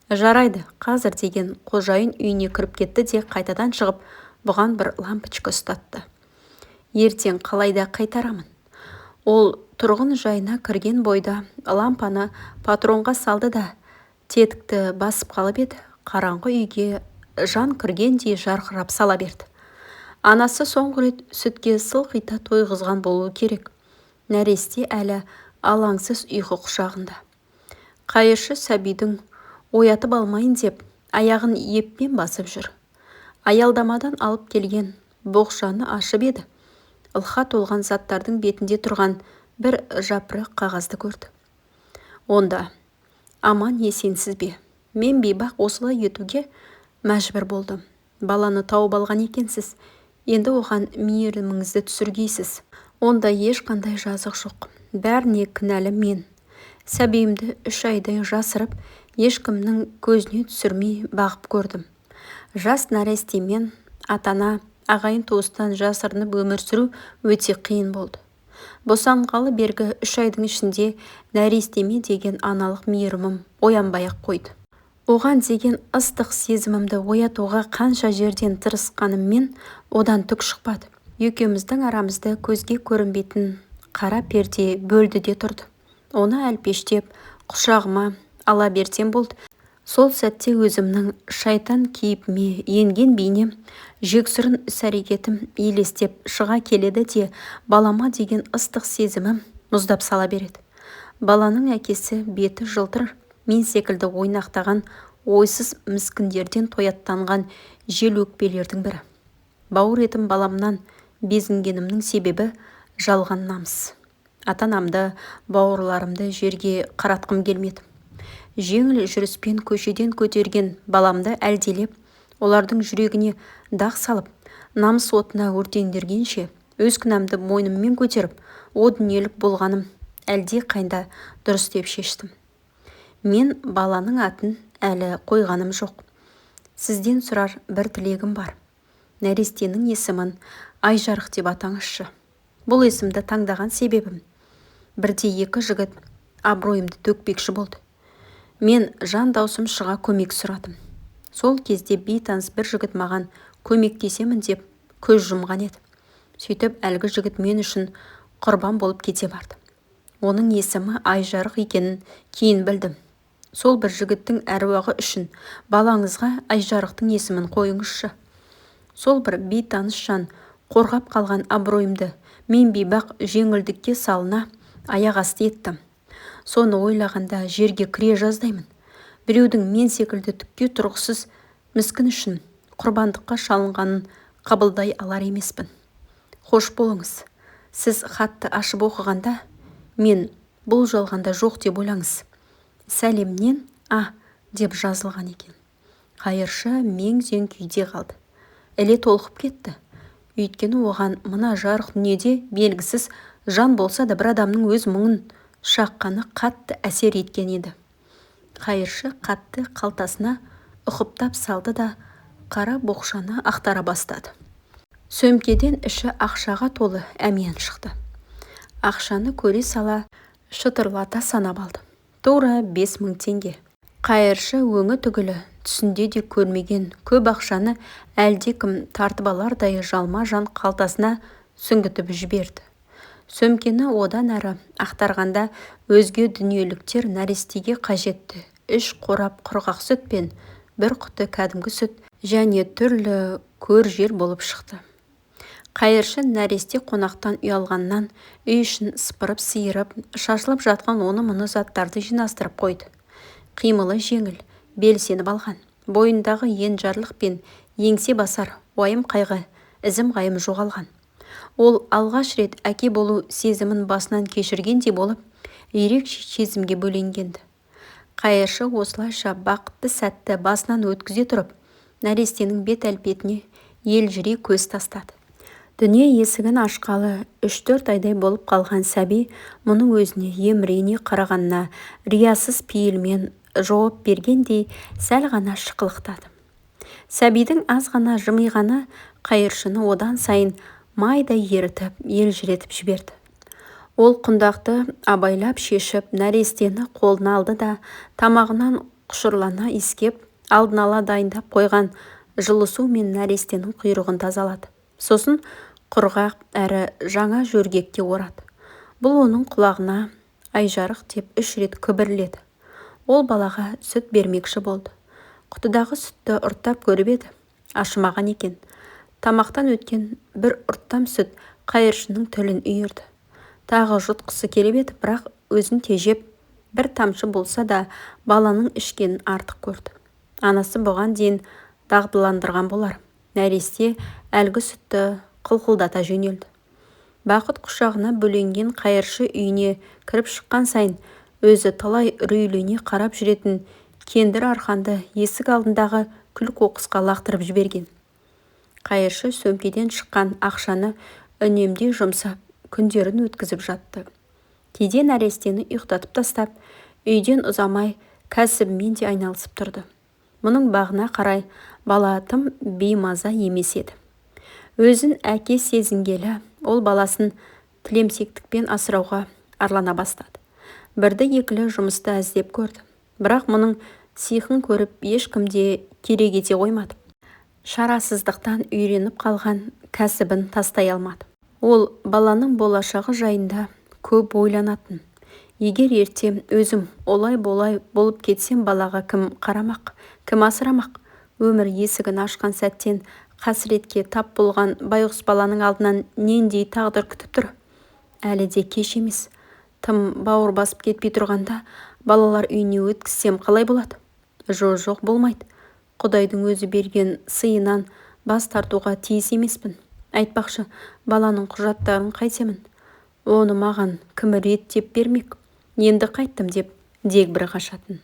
Жарайды, қазір деген қожайын үйіне кіріп кетті де қайтадан шығып, бұған бір лампочка ұстатты. Ертең қалайда қайтарамын. Ол тұрғын жайына кірген бойда лампаны патронға салды да тетікті басып қалып еді. Қараңғы үйге жан кіргендей жарқырап сала берді. Анасы соңғы рет сүтке сылқита тойғызған болуы керек. Нәресте әлі алаңсыз ұйқы құшағында. Қайыршы сәбидің оятып алмайын деп аяғын еппен басып жүр. Аялдамадан алып келген боқшаны ашып еді. Ылға толған заттардың бетінде тұрған бір жапырақ қағазды көрді. Онда: аман есенсіз бе? Мен бейбақ осылай етуге мәжбүр болдым. Баланы тауып алған екенсіз. Енді оған мейіріміңізді түсіргейсіз. Онда ешқандай жазық жоқ. Бәріне кінәлі мен. Сәбиімді 3 айдай жасырып, ешкімнің көзіне түсірмей бағып көрдім. Жас нәрестемен атана, ағайын туыстан жасырынып өмір сүру өте қиын болды. Босанғалы бергі 3 айдың ішінде нәрестеме деген аналық мейірімім оянбай-ақ қойды. Оған деген ыстық сезімімді оятуға қанша жерден тырысқаныммен одан түк шықпады. Екеуміздің арамызды көзге көрінбейтін қара перде бөлді де тұрды. Оны әлпештеп құшағыма ала берсем болды. Сол сәтте өзімнің шайтан кейіпіме енген бейнем, жексұрын іс-әрекетім елестеп шыға келеді де балама деген ыстық сезімім мұздап сала береді. Баланың әкесі беті жылтыр, мен секілді ойнақтаған ойсыз міскіндерден тояттанған жел өкпелердің бірі. Бауыр етім баламнан безінгенімнің себебі жалған намыс. Ата-анамды, бауырларымды жерге қаратқым келмеді. Жеңіл жүріспен көшеден көтерген баламды әлдилеп, олардың жүрегіне дақ салып, намыс отына өртендіргенше, өз күнәмді мойныммен көтеріп, о дүниелік болғаным әлде қайда дұрыс деп шештім. Мен баланың атын әлі қойғаным жоқ. Сізден сұрар бір тілегім бар. Нәрестенің есімін Айжарық деп атаңызшы. Бұл есімді таңдаған себебім: бірде 2 жігіт абыройымды төкпекші болды. Мен жан даусым шыға көмек сұрадым. Сол кезде бейтаныс бір жігіт маған көмектесемін деп көз жұмған еді. Сөйтіп әлгі жігіт мен үшін құрбан болып кете барды. Оның есімі Айжарық екенін кейін білдім. Сол бір жігіттің әруағы үшін балаңызға Айжарықтың есімін қойыңызшы. Сол бір бейтаныс жан қорғап қалған абыройымды мен бейбақ жеңілдікке салына аяқ асты еттім. Соны ойлағанда жерге кіре жаздаймын. Біреудің мен секілді түкке тұрғысыз міскін үшін құрбандыққа шалынғанын қабылдай алар емеспін. Хош болыңыз. Сіз хатты ашып оқығанда мен бұл жалғанда жоқ деп ойлаңыз. Сәлемнен деп жазылған екен. Қайыршы мең-зең күйде қалды. Іле толқып кетті. Өйткені оған мына жарық дүниеде белгісіз жан болса да бір адамның өз мұңын шаққаны қатты әсер еткен еді. Қайыршы қатты қалтасына ұқыптап салды да қара боқшаны ақтара бастады. Сөмкеден іші ақшаға толы әмиян шықты. Ақшаны көре сала шытырлата санап алды. Тура 5000 теңге. Қайыршы өңі түгілі түсінде де көрмеген көп ақшаны әлде кім тартып алардай жалма жан қалтасына сүңгітіп жіберді. Сөмкені одан әрі ақтарғанда өзге дүниеліктер нәрестеге қажетті 3 қорап құрғақ сүт пен 1 құты кәдімгі сүт және түрлі көр жер болып шықты. Қайыршы нәресте қонақтан ұялғаннан үй ішін сыпырып сиырып, шашылып жатқан оны мұны заттарды жинастырып қойды. Қимылы жеңіл, белсеніп алған. Бойындағы енжарлық пен еңсе басар уайым қайғы, ізім ғайым жоғалған. Ол алғаш рет әке болу сезімін басынан кешіргендей болып, ерекше сезімге бөленгенді. Қайыршы осылайша бақытты сәтті басынан өткізе тұрып, нәрестенің бет әлпетіне елжірей көз тастады. Дүние есігін ашқалы 3-4 айдай болып қалған сәби мұның өзіне емірене қарағанына риясыз пейілмен жауап бергендей сәл ғана шықылықтады. Сәбидің аз ғана жымиғаны қайыршыны одан сайын майдай ерітіп, елжіретіп жіберді. Ол құндақты абайлап шешіп, нәрестені қолына алды да тамағынан құшырлана иіскеп, алдын ала дайындап қойған жылы су мен нәрестенің құйрығын тазалады. Сосын құрғақ әрі жаңа жөргекке орады. Бұл оның құлағына айжарық деп 3 рет күбірледі. Ол балаға сүт бермекші болды. Құтыдағы сүтті ұрттап көріп еді, ашымаған екен. Тамақтан өткен бір ұрттам сүт қайыршының тілін үйірді. Тағы жұтқысы келіп еді, бірақ өзін тежеп, бір тамшы болса да баланың ішкенін артық көрді. Анасы бұған дейін дағдыландырған болар. Нәресте әлгі сүтті қылқылдата жөнелді. Бақыт құшағына бөленген қайыршы үйіне кіріп шыққан сайын өзі талай үрейлене қарап жүретін кендір арқанды есік алдындағы күл-қоқысқа лақтырып жіберген. Қайыршы сөмкеден шыққан ақшаны үнемдей жұмсап, күндерін өткізіп жатты. Кейде нәрестені ұйықтатып тастап, үйден ұзамай кәсібімен де айналысып тұрды. Мұның бағына қарай бала тым беймаза емес еді. Өзін әке сезінгелі, ол баласын тілемсектікпен асырауға арлана бастады. Бірді-екілі жұмысты әздеп көрді. Бірақ мұның сиқын көріп ешкімде керек ете қоймады. Шарасыздықтан үйреніп қалған кәсібін тастай алмады. Ол баланың болашағы жайында көп ойланатын. Егер ерте өзім олай-болай болып кетсем, балаға кім қарамақ, кім асырамақ? Өмір есігін ашқан сәттен қасіретке тап болған байғұс баланың алдынан нендей тағдыр күтіп тұр? Әлі де кеш емес. Тым бауыр басып кетпей тұрғанда балалар үйіне өткізсем қалай болады? Жоқ болмайды. Құдайдың өзі берген сыйынан бас тартуға тиіс емеспін. Айтпақшы, баланың құжаттарын қайтемін? Оны маған кім реттеп бермек? Енді қайттым деп дегбірі қашатын.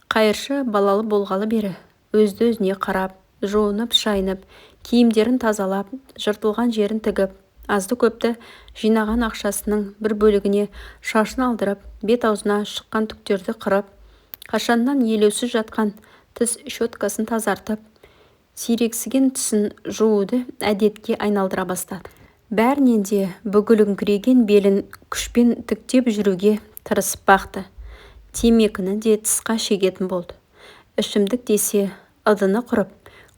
Қайыршы балалы болғалы бері өзді-өзіне қарап, жуынып, шайынып, киімдерін тазалап, жыртылған жерін тігіп, азды-көпті жинаған ақшасының бір бөлігіне шашын алдырып, бет-аузына шыққан түктерді қырып, қашаннан елеусіз жатқан тіс щеткасын тазартып, сирексіген түсін жууды әдетке айналдыра бастады. Бәрінен де бүгіліңкіреген белін күшпен тіктеп жүруге тырысып бақты. Темекіні де тысқа шегетін болды. Ішімдік десе ыдыны құрып,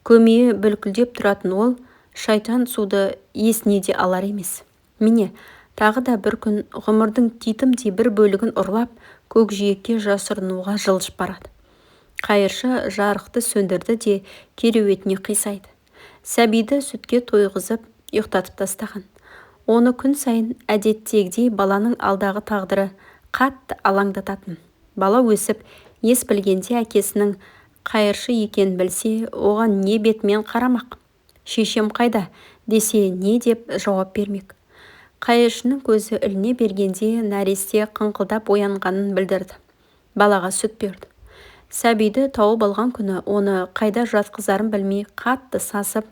көмейі бүлкілдеп тұратын ол шайтан суды есіне де алар емес. Міне, тағы да бір күн ғұмырдың титімдей бір бөлігін ұрлап, көкжиекке жасырынуға жылжып барады. Қайыршы жарықты сөндірді де кереуетіне қисайды. Сәбиді сүтке тойғызып, ұйықтатып тастаған. Оны күн сайын әдеттегідей баланың алдағы тағдыры қатты алаңдататын. Бала өсіп, ес білгенде әкесінің қайыршы екенін білсе, оған не бетімен қарамақ? Шешем қайда десе не деп жауап бермек? Қайыршының көзі іліне бергенде нәресте қыңқылдап оянғанын білдірді. Балаға сүт берді. Сәбиді тауып алған күні оны қайда жатқызарын білмей қатты сасып,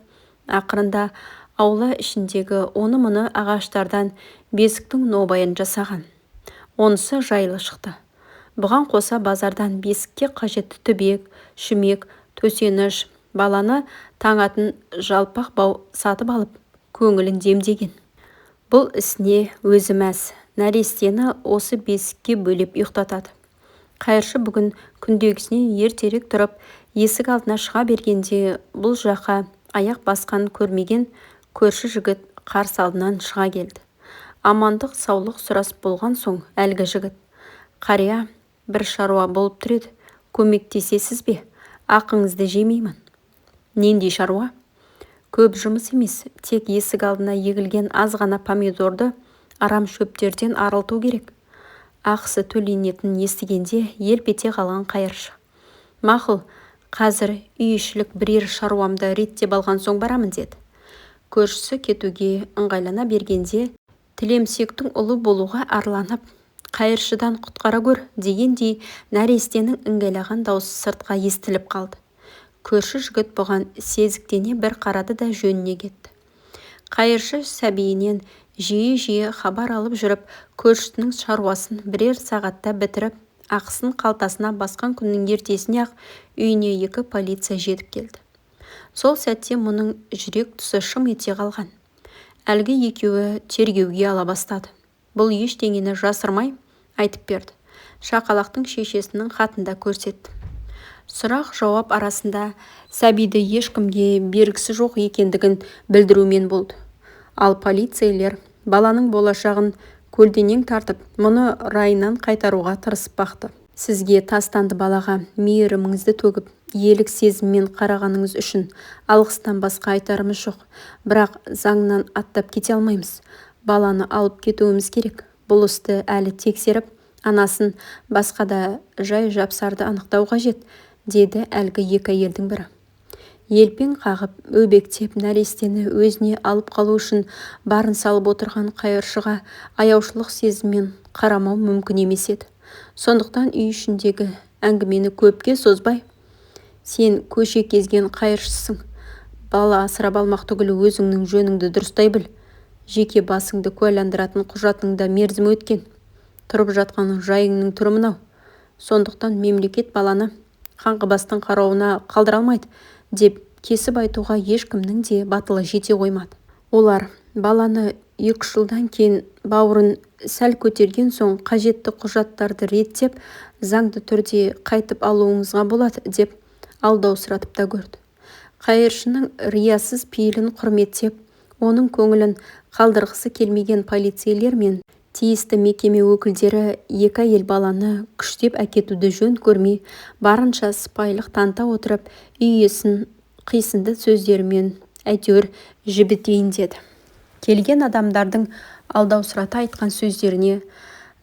ақырында аула ішіндегі оны-мұны ағаштардан бесіктің нобайын жасаған. Онысы жайлы шықты. Бұған қоса базардан бесікке қажетті түбек, шүмек, төсеніш, баланы таңатын жалпақ бау сатып алып, көңілін демдеген. Бұл ісіне өзі мәз. Нәрестені осы бесікке бөлеп ұйықтатады. Қайыршы бүгін күндегісінен ертерек тұрып, есік алдына шыға бергенде бұл жаққа аяқ басқан көрмеген көрші жігіт қарсы алдынан шыға келді. Амандық саулық сұрасып болған соң әлгі жігіт: «Қария, бір шаруа болып тұр еді, көмектесесіз бе? Ақыңызды жемеймін». «Нендей шаруа?» «Көп жұмыс емес, тек есік алдына егілген аз ғана помидорды арам шөптерден арылту керек». Ақысы төленетінін естігенде елп ете қалған Қайыршы: «Мақұл, қазір үй ішілік бірер шаруамды реттеп алған соң барамын» деді. Көршісі кетуге ыңғайлана бергенде тілемсектің ұлы болуға арланып, «Қайыршыдан құтқара көр» дегендей нәрестенің іңгәлаған даусы сыртқа естіліп қалды. Көрші жігіт бұған сезіктене бір қарады да жөніне кетті. Қайыршы сәбиінен жиі хабар алып жүріп, көршісінің шаруасын бірер сағатта бітіріп, ақысын қалтасына басқан күннің ертесіне-ақ үйіне 2 полиция жетіп келді. Сол сәтте мұның жүрек тұсы шым ете қалған. Әлгі екеуі тергеуге ала бастады. Бұл ештеңені жасырмай айтып берді. Шақалақтың шешесінің хатында көрсетті. Сұрақ жауап арасында сәбиді ешкімге бергісі жоқ екендігін білдірумен болды. Ал полицейлер баланың болашағын көлденең тартып, мұны райынан қайтаруға тырысып бақты. Сізге тастанды балаға мейіріміңізді төгіп, иелік сезіммен қарағаныңыз үшін алғыстан басқа айтарымыз жоқ. Бірақ заңнан аттап кете алмаймыз. Баланы алып кетуіміз керек. Бұл істі әлі тексеріп, анасын басқа да жай жапсарды анықтау қажет, деді әлгі 2 әйелдің бірі. Елпен қағып, өбектеп нәрестені өзіне алып қалу үшін барын салып отырған қайыршыға аяушылық сезіммен қарамау мүмкін емес еді. Сондықтан үй ішіндегі әңгімені көпке созбай, сен көше кезген қайыршысың, бала асырап алмақ түгілі өзіңнің жөніңді дұрыстай біл, жеке басыңды куәландыратын құжатыңда мерзімі өткен, тұрып жатқан жайыңның түрі мынау. Сондықтан мемлекет баланы қаңғыбастың қарауына қалдыра алмайды, деп кесіп айтуға ешкімнің де батылы жете қоймады. Олар баланы 2 жылдан кейін бауырын сәл көтерген соң қажетті құжаттарды реттеп, заңды түрде қайтып алуыңызға болады, деп алдаусыратып та көрді. Қайыршының риясыз пейілін құрметтеп, оның көңілін қалдырғысы келмеген полицейлер мен тиісті мекеме өкілдері 2 әйел баланы күштеп әкетуді жөн көрмей, барынша сыпайылық таныта отырып, үй иесін қисынды сөздерімен әйтеуір жібітейін деді. Келген адамдардың алдаусырата айтқан сөздеріне,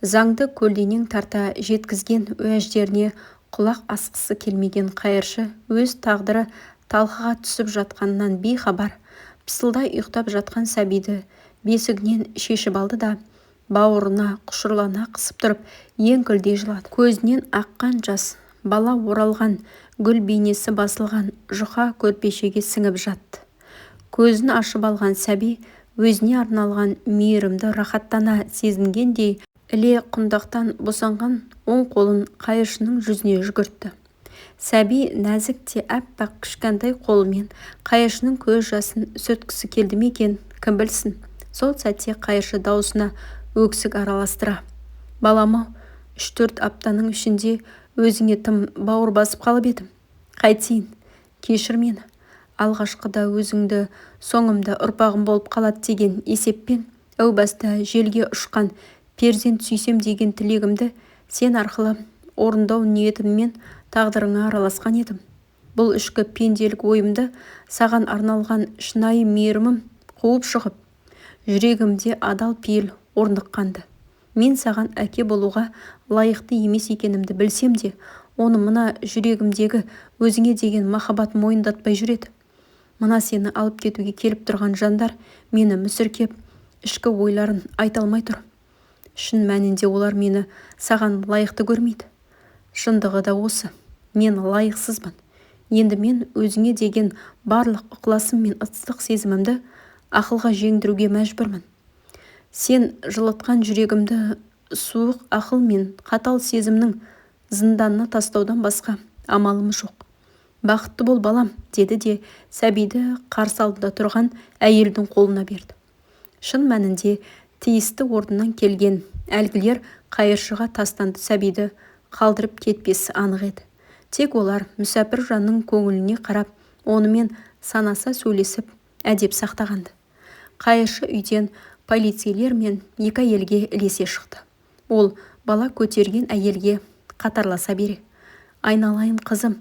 заңды көлденең тарта жеткізген уәждеріне құлақ асқысы келмеген қайыршы өз тағдыры талқыға түсіп жатқаннан бейхабар, пысылдай ұйықтап жатқан сәбиді бесігінен шешіп алды да, бауырына құшырлана қысып тұрып, еңкілдей жылады. Көзінен аққан жас, бала оралған, гүл бейнесі басылған жұқа көрпешеге сіңіп жатты. Көзін ашып алған сәби өзіне арналған мейірімді рахаттана сезінгендей, іле құндақтан босанған оң қолын қайыршының жүзіне жүгіртті. Сәби нәзік те әппақ кішкентай қолымен қайыршының көз жасын сүрткісі келді ме екен, кім білсін. Сол сәтте қайыршы даусына өксік араластыра: балам-ау, 3-4 аптаның ішінде өзіңе тым бауыр басып қалып едім. Қайтейін, кешір мені. Алғашқыда өзіңді, соңымда ұрпағым болып қалады деген есеппен, әу баста желге ұшқан перзент сүйсем деген тілегімді сен арқылы орындау ниетіммен тағдырыңа араласқан едім. Бұл ішкі пенделік ойымды саған арналған шынайы мейірімім қуып шығып, жүрегімде адал пейіл орныққанды. Мен саған әке болуға лайықты емес екенімді білсем де, оны мына жүрегімдегі өзіңе деген махаббат мойындатпай жүреді. Мына сені алып кетуге келіп тұрған жандар мені мүсіркеп, ішкі ойларын айта алмай тұр. Шын мәнінде олар мені саған лайықты көрмейді. Шындығы да осы. Мен лайықсызбын. Енді мен өзіңе деген барлық ықыласым мен ыстық сезімімді ақылға жеңдіруге мәжбүрмін. Сен жылытқан жүрегімді суық ақыл мен қатал сезімнің зынданына тастаудан басқа амалым жоқ. Бақытты бол балам, деді де сәбиді қарсы алдында тұрған әйелдің қолына берді. Шын мәнінде тиісті орнынан келген әлгілер қайыршыға тастанды сәбиді қалдырып кетпесі анық еді. Тек олар мүсәпір жанның көңіліне қарап, онымен санаса сөйлесіп, әдеп сақтағанды. Қайыршы үйден полицейлер мен 2 әйелге ілесе шықты. Ол бала көтерген әйелге қатарласа бере: айналайын қызым,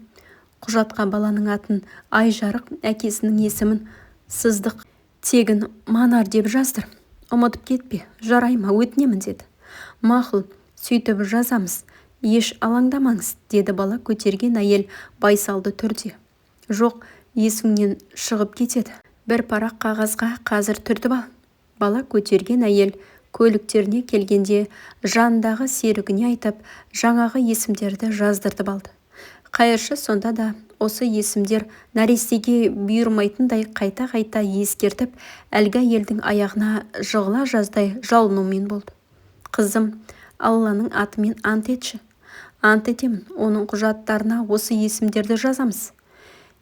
құжатқа баланың атын Айжарық, әкесінің есімін Сыздық, тегін Манар деп жаздыр. Ұмытып кетпе, жарай ма, өтінемін, деді. Мақұл, сөйтіп жазамыз, еш алаңдамаңыз, деді бала көтерген әйел байсалды түрде. Жоқ, есіңнен шығып кетеді. Бір парақ қағазға қазір түртіп ал. Бала көтерген әйел көліктеріне келгенде жанындағы серігіне айтып, жаңағы есімдерді жаздыртып алды. Қайыршы сонда да осы есімдер нәрестеге бұйырмайтындай қайта-қайта ескертіп, әлгі елдің аяғына жығыла жаздай жалынумен болды. Қызым, Алланың атымен ант етші. Ант етемін, оның құжаттарына осы есімдерді жазамыз.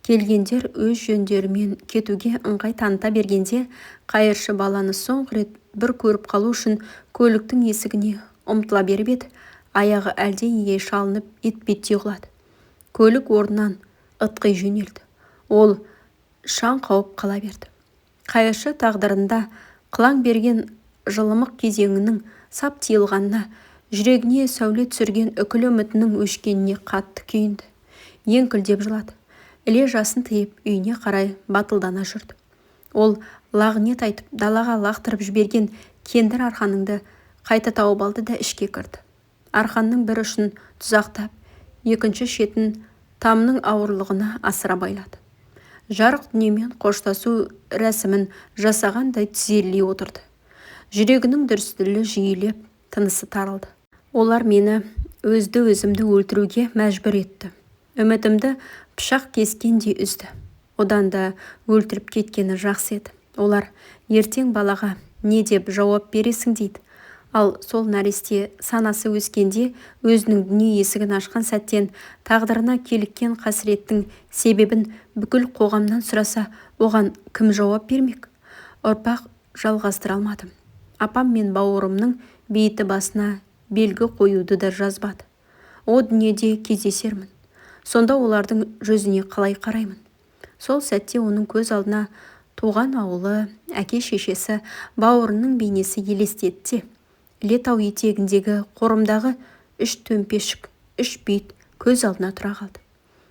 Келгендер өз жөндерімен кетуге ыңғай таныта бергенде, қайыршы баланы соңғы рет бір көріп қалу үшін көліктің есігіне ұмтыла беріп еді, аяғы әлденеге шалынып етпеттей құлады. Көлік орнынан ытқи жөнелді. Ол шаң қауып қала берді. Қайыршы тағдырында қылаң берген жылымық кезеңінің сап тиылғанына, жүрегіне сәуле түсірген үкілі үмітінің өшкеніне қатты күйінді. Еңкілдеп жылады. Іле жасын тыйып үйіне қарай батылдана жүрді. Ол лағнет айтып далаға лақтырып жіберген кендір арқаныңды қайта тауып алды да ішке кірді. Арқанның бір ұшын тұзақтап, екінші шетін тамның ауырлығына асыра байлады. Жарық дүниемен қоштасу рәсімін жасағандай тізерлей отырды. Жүрегінің дүрсілі жиілеп, тынысы тарылды. Олар мені өзді өзімді өлтіруге мәжбүр етті. Үмітімді пышақ кескендей үзді. Одан да өлтіріп кеткені жақсы еді. Олар ертең балаға не деп жауап бересің дейді. Ал сол нәресте санасы өскенде өзінің дүние есігін ашқан сәттен тағдырына келіккен қасіреттің себебін бүкіл қоғамнан сұраса, оған кім жауап бермек? Ұрпақ жалғастыра алмадым. Апам мен бауырымның бейіті басына белгі қоюды да жазбады. О дүниеде кездесермін. Сонда олардың жүзіне қалай қараймын? Сол сәтте оның көз алдына туған ауылы, әке-шешесі, бауырының бейнесі елестетті. Іле тау етегіндегі қорымдағы 3 төмпешік, 3 бейіт көз алдына тұра қалды.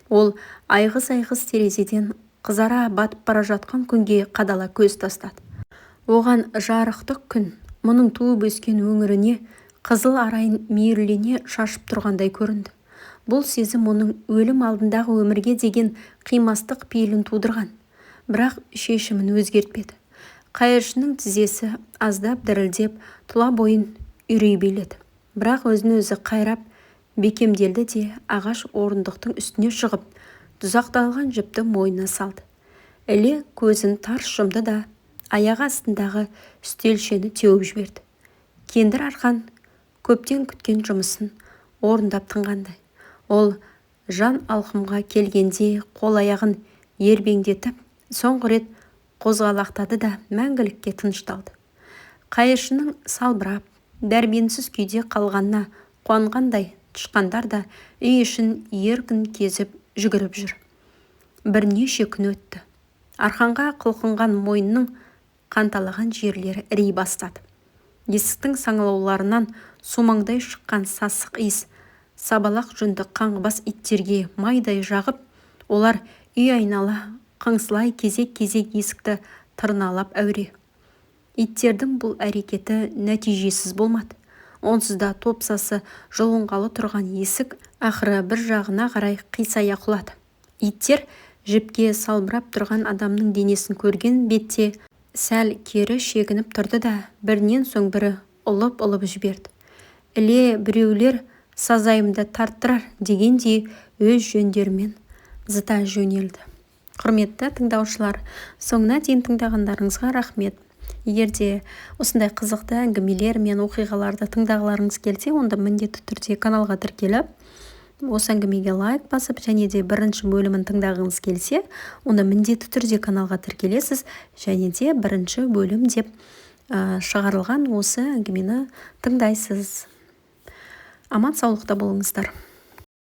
Ол айғыз-айғыз терезеден қызара батып бара жатқан күнге қадала көз тастады. Оған жарықтық күн мұның туып өскен өңіріне қызыл арайын мейірлене шашып тұрғандай көрінді. Бұл сезім оның өлім алдындағы өмірге деген қимастық пейілін тудырған. Бірақ шешімін өзгертпеді. Қайыршының тізесі аздап дірілдеп, тұла бойын үрей биледі. Бірақ өзін өзі қайрап, бекемделді де ағаш орындықтың үстіне шығып, тұзақталған жіпті мойнына салды. Іле көзін тарс жұмды да, аяғы астындағы үстелшені теуіп жіберді. Кендір арқан көптен күткен жұмысын орындап тынғандай. Ол жан алқымға келгенде қол аяғын ербеңдетіп, соңғы рет қозғалақтады да мәңгілікке тынышталды. Қайыршының салбырап, дәрменсіз күйде қалғанына қуанғандай тышқандар да үй ішін еркін кезіп жүгіріп жүр. Бірнеше күн өтті. Арқанға қылқынған мойынның қанталаған жерлері ірей бастады. Есіктің саңылауларынан сумаңдай шыққан сасық иіс сабалақ жүнді қаңғыбас иттерге майдай жағып, олар үй айнала қыңсылай кезек-кезек есікті тырналап әуре. Иттердің бұл әрекеті нәтижесіз болмады. Онсыз да топсасы жұлынғалы тұрған есік ақыры бір жағына қарай қисая құлады. Иттер жіпке салбырап тұрған адамның денесін көрген бетте сәл кері шегініп тұрды да бірінен соң бірі ұлып жіберді. Іле біреулер сазайымды тарттырар дегендей өз жөндерімен зыта жөнелді. Құрметті тыңдаушылар, соңына дейін тыңдағандарыңызға рахмет. Егер де осындай қызықты әңгімелер мен оқиғаларды тыңдағыларыңыз келсе, онда міндетті түрде каналға тіркеліп, осы әңгімеге лайк басып, және де бірінші бөлімін тыңдағыңыз келсе, онда міндетті түрде каналға тіркелесіз, және де бірінші бөлім деп шығарылған осы әңгімені тыңдайсыз. Аман саулықта болыңыздар.